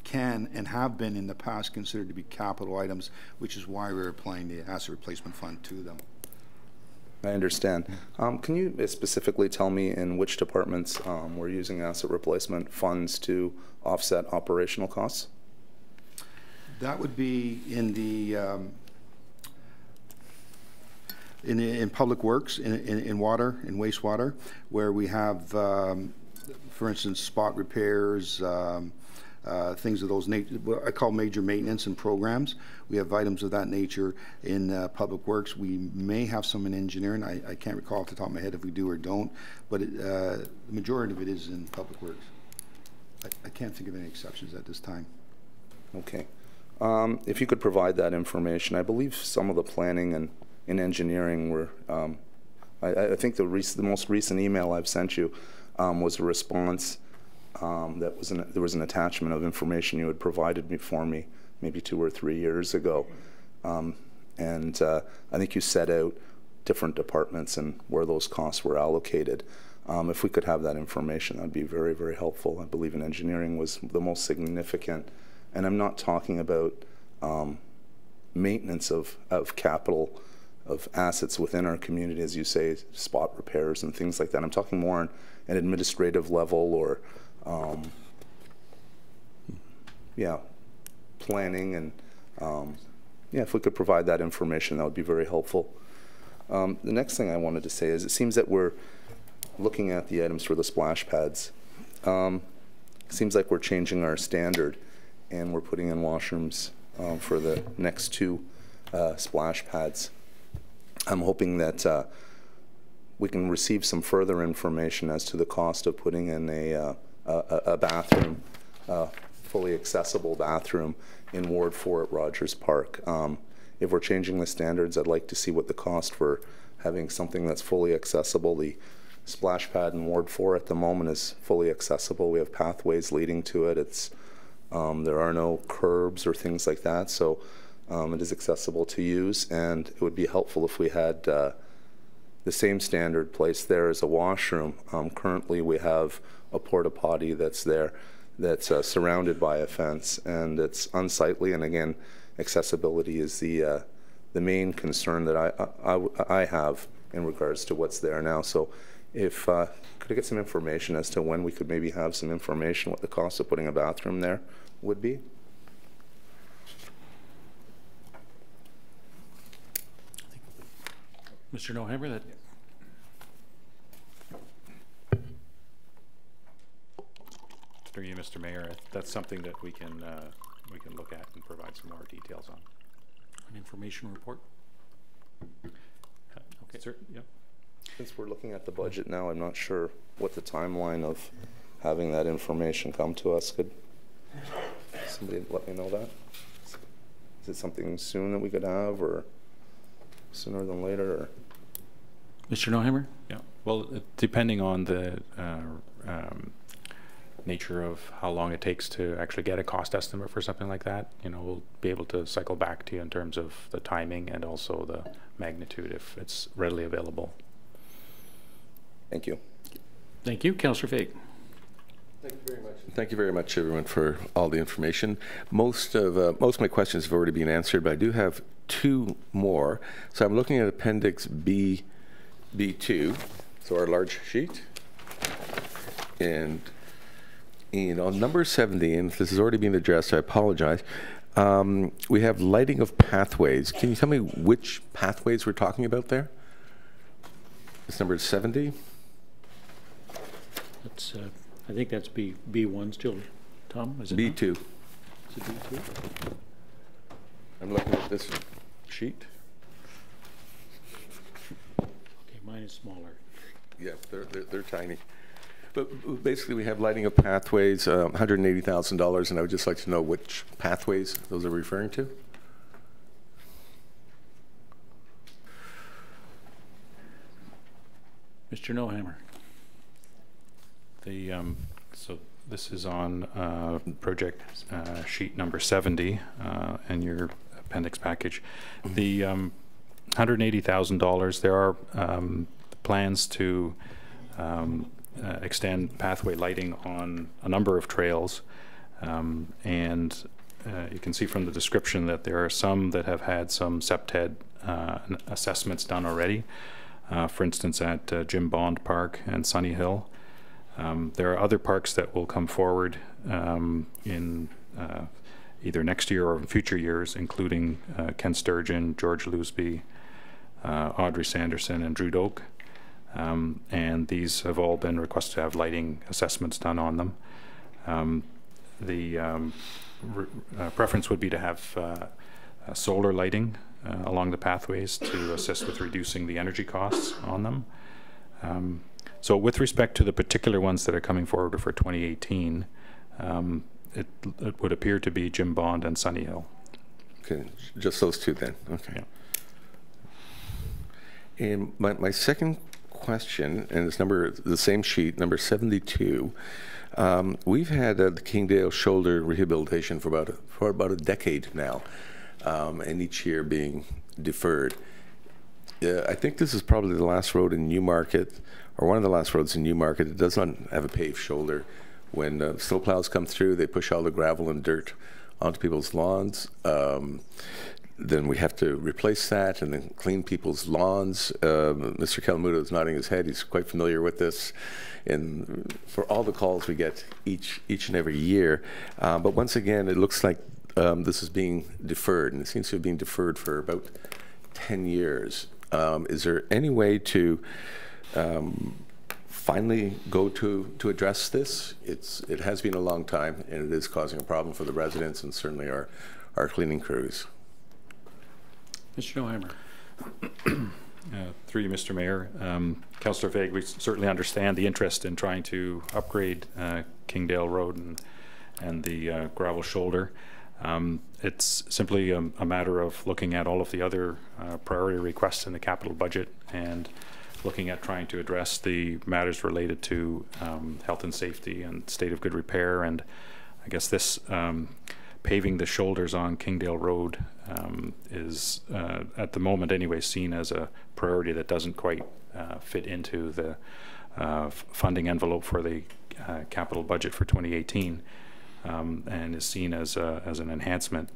can and have been in the past considered to be capital items, which is why we're applying the asset replacement fund to them. I understand. Can you specifically tell me in which departments we're using asset replacement funds to offset operational costs? That would be in the in public works, in water, in wastewater, where we have, for instance, spot repairs, things of those nature, what I call major maintenance and programs. We have items of that nature in public works. We may have some in engineering. I can't recall off the top of my head if we do or don't, but the majority of it is in public works. I can't think of any exceptions at this time. Okay. If you could provide that information, I believe some of the planning and in engineering were, I think the most recent email I've sent you was a response that was there was an attachment of information you had provided me for me maybe 2 or 3 years ago, and I think you set out different departments and where those costs were allocated. If we could have that information, that'd be very, very helpful. I believe in engineering was the most significant, and I'm not talking about maintenance of capital, of assets within our community, as you say, spot repairs and things like that. I'm talking more on an administrative level or, yeah, planning and, yeah, if we could provide that information, that would be very helpful. The next thing I wanted to say is it seems that we're looking at the items for the splash pads. Seems like we're changing our standard and we're putting in washrooms for the next 2 splash pads. I'm hoping that we can receive some further information as to the cost of putting in a bathroom, fully accessible bathroom in Ward 4 at Rogers Park. If we're changing the standards, I'd like to see what the cost for having something that's fully accessible. The splash pad in Ward 4 at the moment is fully accessible. We have pathways leading to it. It's there are no curbs or things like that, so it is accessible to use, and it would be helpful if we had the same standard placed there as a washroom. Currently we have a porta potty that's there that's surrounded by a fence, and it's unsightly, and again, accessibility is the main concern that I have in regards to what's there now. So if could I get some information as to when we could maybe have some information what the cost of putting a bathroom there would be? Mr. Noheimer, that. Through you, Mr. Mayor, that's something that we can look at and provide some more details on. An information report. Okay. Sir, yep. Since we're looking at the budget now, I'm not sure what the timeline of having that information come to us. Could somebody let me know that? Is it something soon that we could have, or sooner than later? Or? Mr. Noheimer? Yeah. Well, depending on the nature of how long it takes to actually get a cost estimate for something like that, you know, we'll be able to cycle back to you in terms of the timing and also the magnitude if it's readily available. Thank you. Thank you. Councillor Fake. Thank you very much. Thank you very much, everyone, for all the information. Most of my questions have already been answered, but I do have 2 more. So I'm looking at Appendix B2, so our large sheet, and on number 70, and if this has already been addressed, I apologize. We have lighting of pathways. Can you tell me which pathways we're talking about there? It's number 70. That's, I think that's B1 still, Tom, is it B2. Is it B2? I'm looking at this sheet. smaller. Yeah, they're tiny. But basically, we have lighting of pathways, $180,000, and I would just like to know which pathways those are referring to. Mr. Nohammer. So this is on project sheet number 70 in your appendix package. The $180,000, there are plans to extend pathway lighting on a number of trails, and you can see from the description that there are some that have had some SEPTED assessments done already, for instance at Jim Bond Park and Sunny Hill. There are other parks that will come forward in either next year or in future years, including Ken Sturgeon, George Lousby, Audrey Sanderson, and Druid Oak. And these have all been requested to have lighting assessments done on them. The preference would be to have solar lighting along the pathways to assist with reducing the energy costs on them. So with respect to the particular ones that are coming forward for 2018, it would appear to be Jim Bond and Sunny Hill. Okay, just those two then. Okay. Yeah. And my second question, and it's the same sheet, number 72. We've had the Kingdale Shoulder rehabilitation for about a decade now, and each year being deferred. I think this is probably the last road in Newmarket, or one of the last roads in Newmarket. It does not have a paved shoulder. When snowplows come through, they push all the gravel and dirt onto people's lawns. Then we have to replace that and then clean people's lawns. Mr. Kalamuto is nodding his head. He's quite familiar with this. And for all the calls we get each and every year. But once again, it looks like this is being deferred, and it seems to have been deferred for about 10 years. Is there any way to finally go to address this? It has been a long time, and it is causing a problem for the residents and certainly our cleaning crews. Mr. Nohammer. Through you, Mr. Mayor. Councillor Vague, we certainly understand the interest in trying to upgrade Kingdale Road and the gravel shoulder. It's simply a matter of looking at all of the other priority requests in the capital budget and looking at trying to address the matters related to health and safety and state of good repair. And I guess this paving the shoulders on Kingdale Road is, at the moment anyway, seen as a priority that doesn't quite fit into the funding envelope for the capital budget for 2018. And is seen as an enhancement.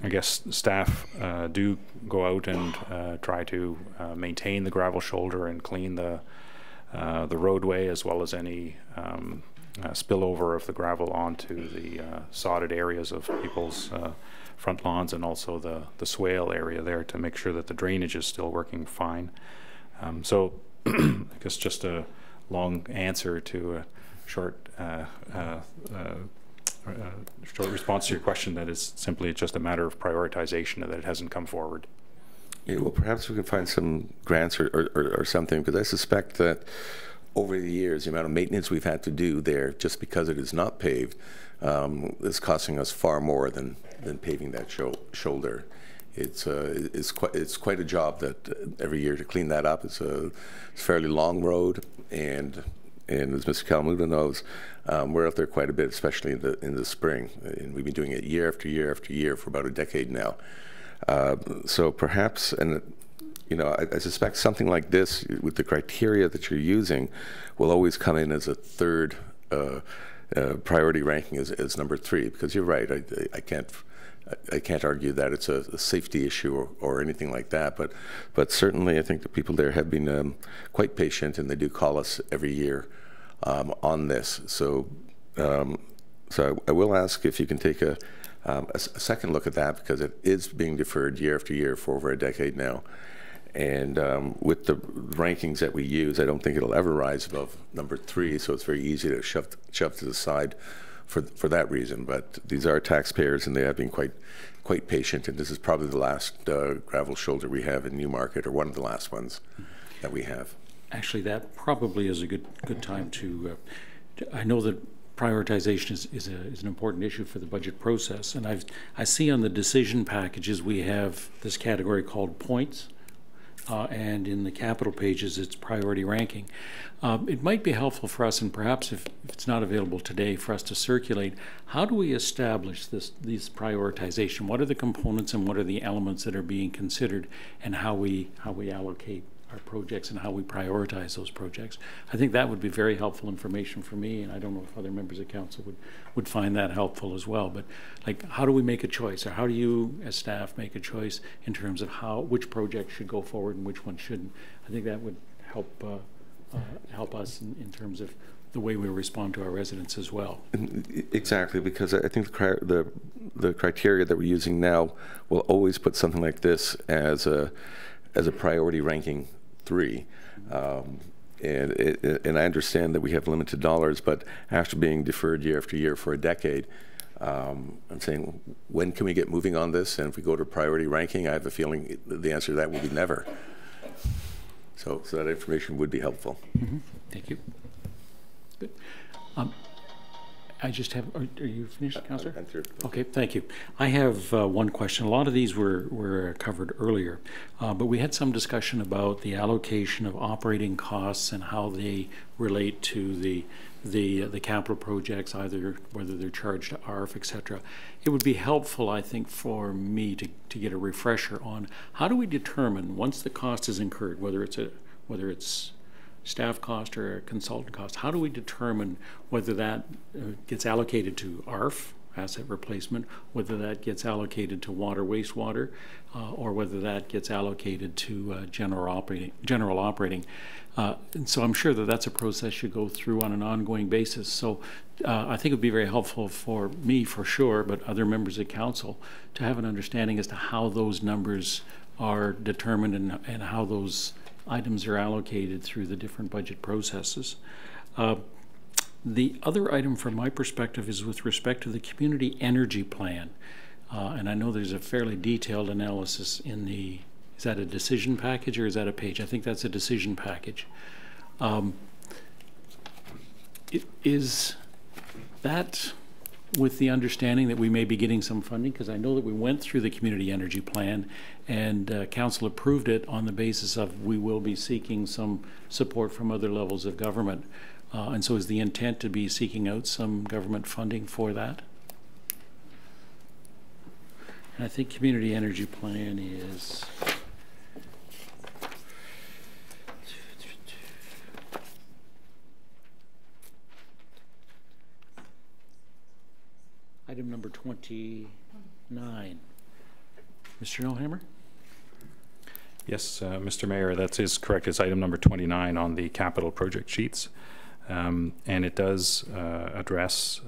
I guess staff do go out and try to maintain the gravel shoulder and clean the roadway, as well as any spillover of the gravel onto the sodded areas of people's front lawns, and also the swale area there, to make sure that the drainage is still working fine. So I guess just a long answer to a short response to your question, that is simply just a matter of prioritization, that it hasn't come forward. Yeah, well, perhaps we can find some grants or something, because I suspect that over the years, the amount of maintenance we've had to do there, just because it is not paved, is costing us far more than paving that shoulder. It's quite a job that every year to clean that up. It's a fairly long road, and as Mr. Kalamuto knows, we're out there quite a bit, especially in the spring. And we've been doing it year after year after year for about a decade now. So perhaps, and you know, I suspect something like this, with the criteria that you're using, will always come in as a third priority ranking as number 3. Because you're right, I can't argue that it's a safety issue or anything like that, but certainly I think the people there have been quite patient, and they do call us every year on this. So I will ask if you can take a second look at that, because it is being deferred year after year for over a decade now. And with the rankings that we use, I don't think it'll ever rise above number 3, so it's very easy to shove to the side for that reason. But these are taxpayers, and they have been quite patient. And this is probably the last gravel shoulder we have in Newmarket, or one of the last ones that we have. Actually, that probably is a good time to I know that prioritization is an important issue for the budget process, and I see on the decision packages we have this category called points, and in the capital pages it's priority ranking. It might be helpful for us, and perhaps if it's not available today, for us to circulate, how do we establish these prioritization? What are the components and what are the elements that are being considered, and how we allocate our projects and how we prioritize those projects? I think that would be very helpful information for me, and I don't know if other members of council would find that helpful as well. But like, how do we make a choice, or how do you as staff make a choice in terms of which project should go forward and which one shouldn't? I think that would help us in terms of the way we respond to our residents as well. Exactly, because I think the criteria that we're using now will always put something like this as a priority ranking 3. And I understand that we have limited dollars, but after being deferred year after year for a decade, I'm saying, when can we get moving on this? And if we go to priority ranking, I have a feeling the answer to that will be never. So that information would be helpful. Mm-hmm. Thank you. Good. I just have, are you finished, Councillor? Okay, thank you. I have one question. A lot of these were covered earlier, but we had some discussion about the allocation of operating costs and how they relate to the capital projects, either whether they're charged to ARF, etc. It would be helpful, I think, for me to get a refresher on how do we determine, once the cost is incurred, whether it's staff cost or a consultant cost, how do we determine whether that gets allocated to ARF, asset replacement, whether that gets allocated to water, wastewater, or whether that gets allocated to general operating. And so I'm sure that that's a process you go through on an ongoing basis. So I think it would be very helpful for me, for sure, but other members of council, to have an understanding as to how those numbers are determined and how those items are allocated through the different budget processes. The other item from my perspective is with respect to the community energy plan. And I know there's a fairly detailed analysis in is that a decision package or is that a page? I think that's a decision package. Is that with the understanding that we may be getting some funding? Because I know that we went through the community energy plan and council approved it on the basis of we will be seeking some support from other levels of government. And so is the intent to be seeking out some government funding for that? And I think community energy plan is item number 29. Mr. Nellhammer? Yes, Mr. Mayor, that is correct. It's item number 29 on the capital project sheets. And it does address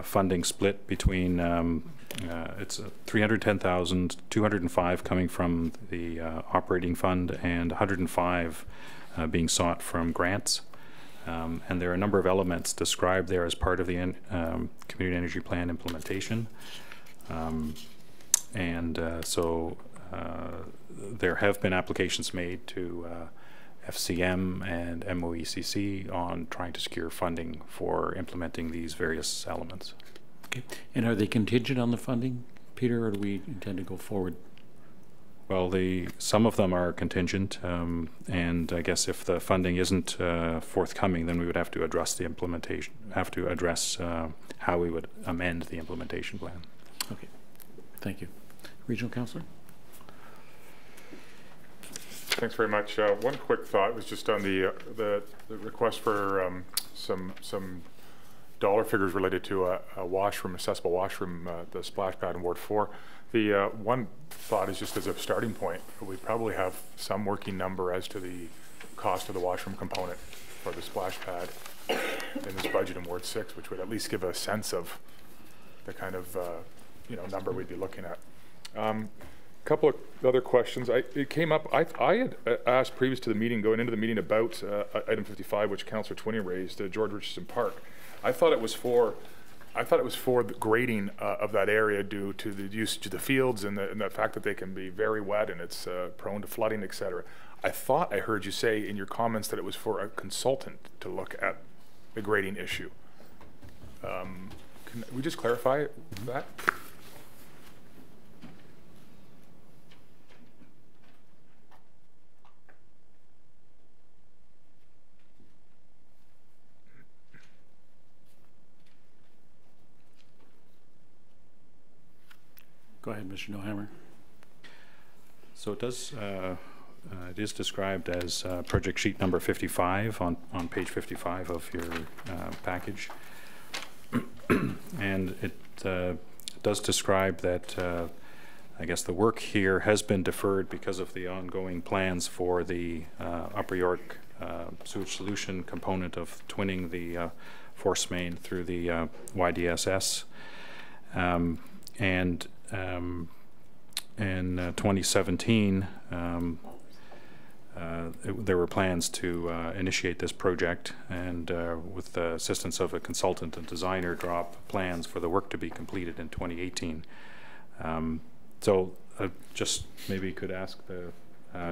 funding split between, it's 310,000, 205 coming from the operating fund and 105 being sought from grants. And there are a number of elements described there as part of the community energy plan implementation. So there have been applications made to FCM and MOECC on trying to secure funding for implementing these various elements. Okay. And are they contingent on the funding, Peter, or do we intend to go forward? Well, some of them are contingent, and I guess if the funding isn't forthcoming, then we would have to address the implementation, how we would amend the implementation plan. Okay, thank you. Regional Councillor? Thanks very much. One quick thought was just on the request for some dollar figures related to a washroom, accessible washroom, the splash pad in Ward 4. The one thought is just as a starting point, we probably have some working number as to the cost of the washroom component for the splash pad in this budget in Ward 6, which would at least give a sense of the kind of number we'd be looking at. Couple of other questions. It came up. I had asked previous to the meeting, going into the meeting, about item 55, which Councillor Twinney raised, George Richardson Park. I thought it was for the grading of that area due to the usage of the fields and the fact that they can be very wet and it's prone to flooding, et cetera. I thought I heard you say in your comments that it was for a consultant to look at the grading issue. Can we just clarify that? Go ahead, Mr. Nohammer. So it does. It is described as project sheet number 55 on page 55 of your package, and it does describe that I guess the work here has been deferred because of the ongoing plans for the Upper York sewage solution component of twinning the force main through the YDSS, and in 2017, there were plans to initiate this project, and with the assistance of a consultant and designer, draw up plans for the work to be completed in 2018. So just maybe could ask the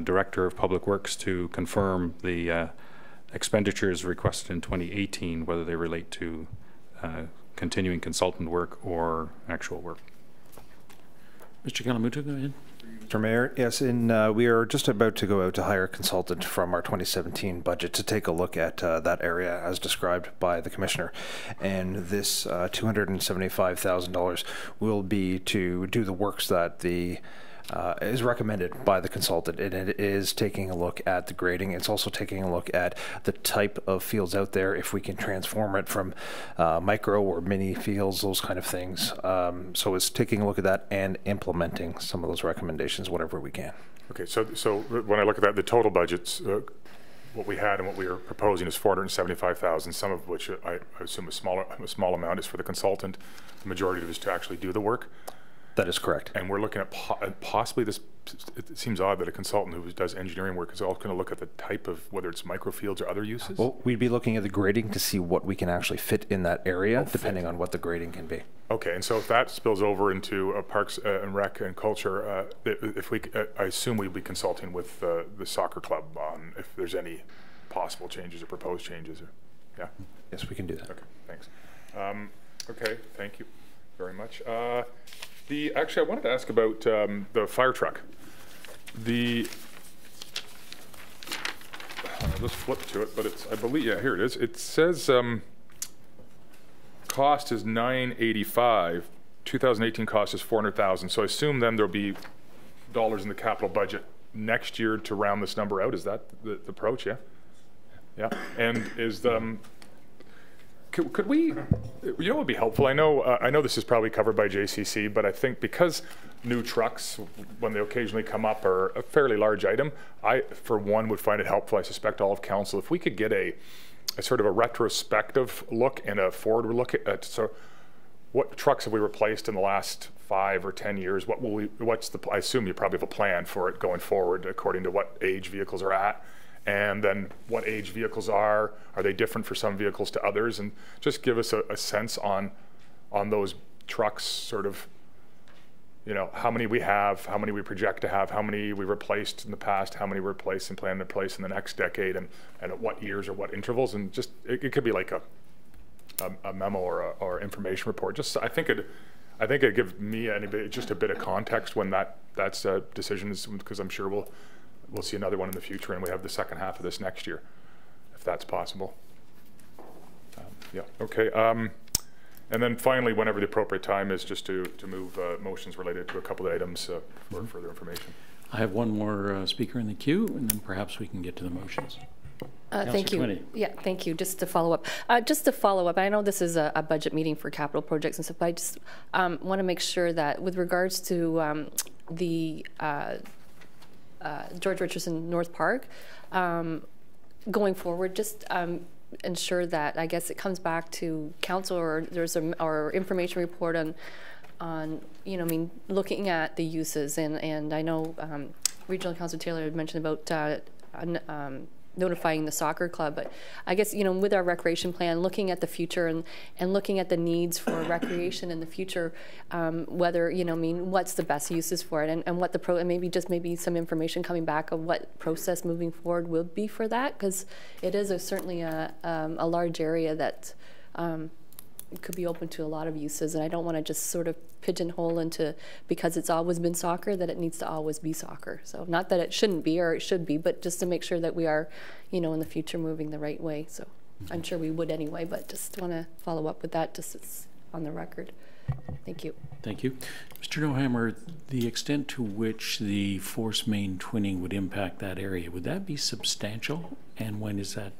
Director of Public Works to confirm the expenditures requested in 2018, whether they relate to continuing consultant work or actual work. Mr. Kalamutu, go ahead. Mr. Mayor, yes, we are just about to go out to hire a consultant from our 2017 budget to take a look at that area as described by the Commissioner. And this $275,000 will be to do the works that is recommended by the consultant, and it is taking a look at the grading. It's also taking a look at the type of fields out there, if we can transform it from micro or mini fields, those kind of things. So it's taking a look at that and implementing some of those recommendations whatever we can. Okay, so when I look at that, the total budgets, what we had and what we are proposing is $475,000, some of which I assume a small amount is for the consultant. The majority of it is to actually do the work. That is correct. And we're looking at possibly this, it seems odd that a consultant who does engineering work is also going to look at the type of, whether it's microfields or other uses? Well, we'd be looking at the grading to see what we can actually fit in that area, depending on what the grading can be. Okay, and so if that spills over into Parks and Rec and Culture, I assume we'll be consulting with the soccer club on if there's any possible changes or proposed changes. Yeah? Yes, we can do that. Okay, thanks. Okay, thank you very much. Actually, I wanted to ask about the fire truck. I'll just flip to it, but I believe, yeah, here it is. It says cost is $985. 2018 cost is $400,000. So I assume then there'll be dollars in the capital budget next year to round this number out. Is that the approach? Yeah. Yeah. And is could we, what would be helpful? I know this is probably covered by JCC, but I think because new trucks, when they occasionally come up, are a fairly large item, I, for one, would find it helpful, I suspect all of council, if we could get a sort of a retrospective look and a forward look at, so what trucks have we replaced in the last 5 or 10 years? I assume you probably have a plan for it going forward according to what age vehicles are at. And then what age vehicles are they different for some vehicles to others? And just give us a sense on those trucks, sort of, you know, how many we have, how many we project to have, how many we replaced in the past, how many we replaced and plan to replace in the next decade, and at what years or what intervals. And just, it could be like a memo or information report. Just, I think it'd give me just a bit of context when that's a decision, because I'm sure we'll see another one in the future, and we have the second half of this next year, if that's possible. Yeah, okay. And then finally, whenever the appropriate time is, just to move motions related to a couple of items for further information. I have one more speaker in the queue, and then perhaps we can get to the motions. Thank you. Quinney. Yeah, thank you. Just to follow up, I know this is a budget meeting for capital projects and stuff, but I just want to make sure that with regards to the George Richardson North Park, going forward, just ensure that, I guess, it comes back to council, or there's or information report on you know, I mean, looking at the uses, and I know Regional Councilor Taylor had mentioned about notifying the soccer club. But I guess, with our recreation plan, looking at the future and looking at the needs for recreation in the future, whether, what's the best uses for it, and what the and maybe some information coming back of what process moving forward will be for that, because it is certainly a large area that could be open to a lot of uses, and I don't want to just sort of pigeonhole into, because it's always been soccer, that it needs to always be soccer. So not that it shouldn't be or it should be, but just to make sure that we are, in the future moving the right way. So I'm sure we would anyway, but just want to follow up with that just so it's on the record. Thank you. Thank you. Mr. Nohammer, the extent to which the force main twinning would impact that area, would that be substantial? And when is that?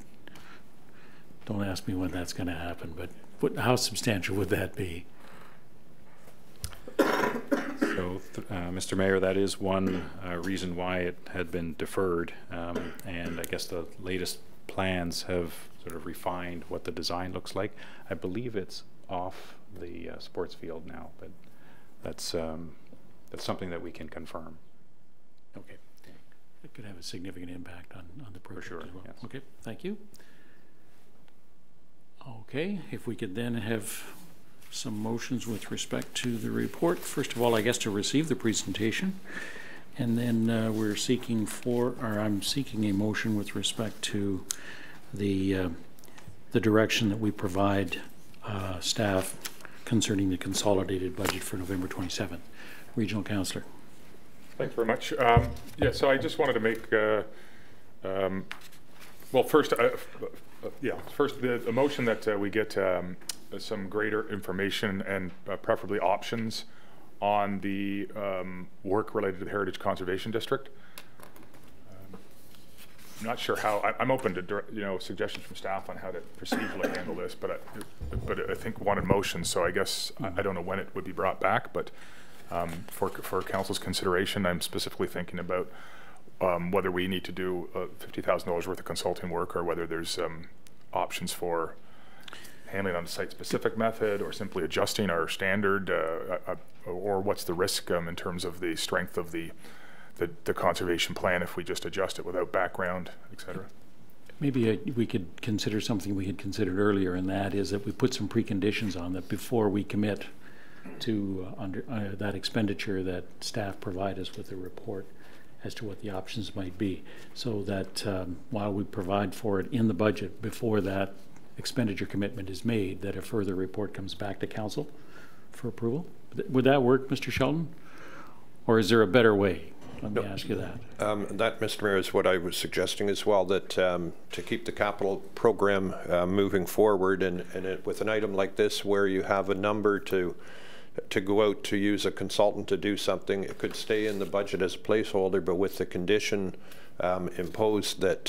Don't ask me when that's going to happen, but how substantial would that be? So, Mr. Mayor, that is one reason why it had been deferred, and I guess the latest plans have sort of refined what the design looks like. I believe it's off the sports field now, but that's something that we can confirm. Okay. It could have a significant impact on the project. For sure, as well. Yes. Okay, thank you. Okay, if we could then have some motions with respect to the report. First of all, I guess to receive the presentation, and then I'm seeking a motion with respect to the direction that we provide staff concerning the consolidated budget for November 27th. Regional Councillor. Thanks very much. Yeah, so I just wanted to make, well, first, the motion that we get some greater information and preferably options on the work related to the Heritage Conservation District. I'm not sure how. I'm open to suggestions from staff on how to procedurally handle this, but I think wanted motion. So I guess I don't know when it would be brought back, but for council's consideration, I'm specifically thinking about whether we need to do $50,000 worth of consulting work, or whether there's options for handling on a site-specific method, or simply adjusting our standard, or what's the risk in terms of the strength of the conservation plan if we just adjust it without background, et cetera. Maybe we could consider something we had considered earlier, and that is that we put some preconditions on that before we commit to that expenditure, that staff provide us with a report as to what the options might be, so that while we provide for it in the budget, before that expenditure commitment is made, that a further report comes back to council for approval. Would that work, Mr. Shelton? Or is there a better way? Let me ask you that. That, Mr. Mayor, is what I was suggesting as well, that to keep the capital program moving forward, and with an item like this where you have a number to go out to use a consultant to do something, it could stay in the budget as a placeholder, but with the condition imposed that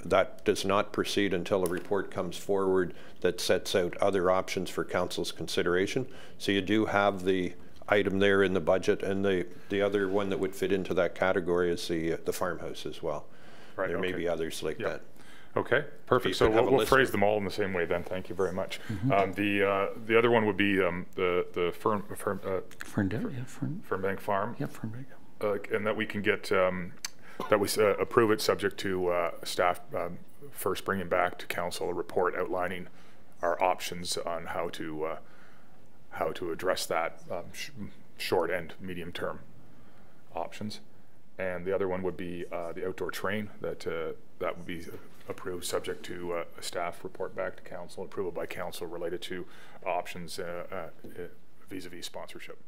that does not proceed until a report comes forward that sets out other options for council's consideration. So you do have the item there in the budget, and the other one that would fit into that category is the farmhouse as well. Right. There may be others like that. Okay, perfect. So we'll phrase them all in the same way then. Thank you very much. The other one would be the Fernbank Farm. Yeah, Fernbank. And that we can get that we approve it subject to staff first bringing back to council a report outlining our options on how to address that short and medium term options. And the other one would be the outdoor train, that would be approved subject to a staff report back to council, approval by council related to options vis-a-vis sponsorship.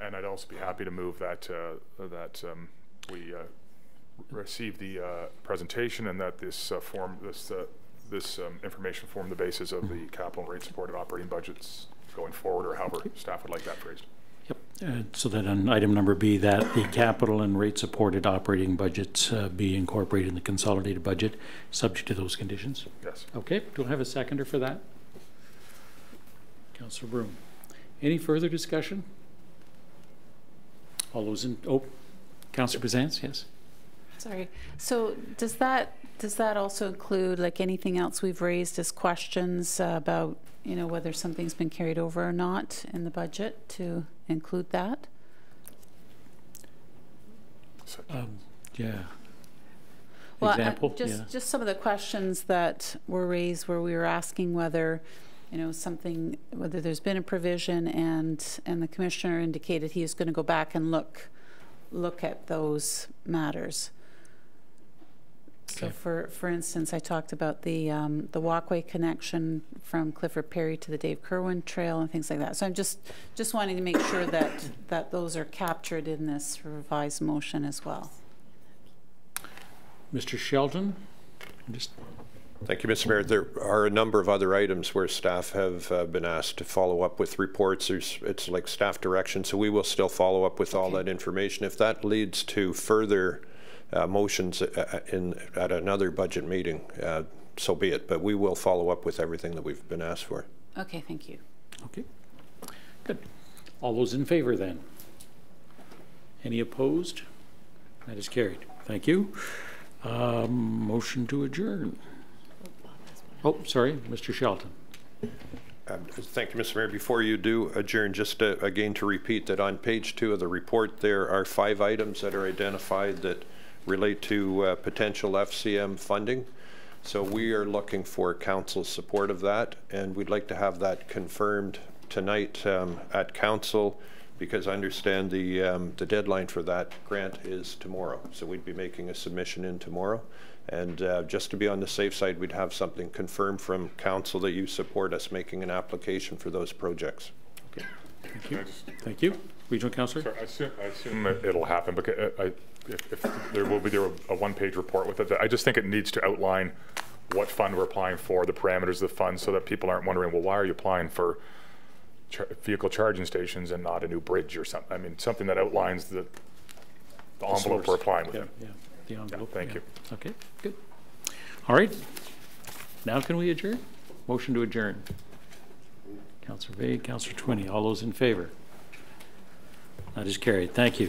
And I'd also be happy to move that we receive the presentation, and that this information form the basis of the capital and rate supported operating budgets going forward, or however staff would like that phrased. Yep. So that on item number B, that the capital and rate supported operating budgets be incorporated in the consolidated budget, subject to those conditions. Yes. Okay. Do I have a seconder for that? Councillor Broom. Any further discussion? All those in, Councillor Pezance, yes. Sorry. So does that also include like anything else we've raised as questions about, whether something's been carried over or not in the budget, to include that? Yeah. Well, example? just some of the questions that were raised where we were asking whether, you know, whether there's been a provision, and the commissioner indicated he is going to go back and look at those matters. So for instance, I talked about the walkway connection from Clifford Perry to the Dave Kerwin Trail and things like that. So I'm just wanting to make sure that those are captured in this revised motion as well. Mr. Shelton? Thank you, Mr. Mayor. There are a number of other items where staff have been asked to follow up with reports. It's like staff direction, so we will still follow up with all that information. If that leads to further motions at another budget meeting, so be it. But we will follow up with everything that we've been asked for. Okay, thank you. Okay, good. All those in favor then? Any opposed? That is carried. Thank you. Motion to adjourn. Oh, sorry, Mr. Shelton. Thank you, Mr. Mayor. Before you do adjourn, just again to repeat that on page 2 of the report, there are 5 items that are identified that relate to potential FCM funding. So we are looking for council's support of that, and we'd like to have that confirmed tonight at council, because I understand the deadline for that grant is tomorrow. So we'd be making a submission in tomorrow. And just to be on the safe side, we'd have something confirmed from council that you support us making an application for those projects. Okay. Thank you. Thank you. Regional Councillor? Sorry, I assume that it'll happen, because if there will be a one-page report with it. I just think it needs to outline what fund we're applying for, the parameters of the fund, so that people aren't wondering, well, why are you applying for vehicle charging stations and not a new bridge or something? I mean, something that outlines the envelope we're applying with. Yeah. The envelope. Thank you. Okay, good. All right. Now can we adjourn? Motion to adjourn. Councillor Vague, Councillor Twinney, all those in favor? That is carried. Thank you.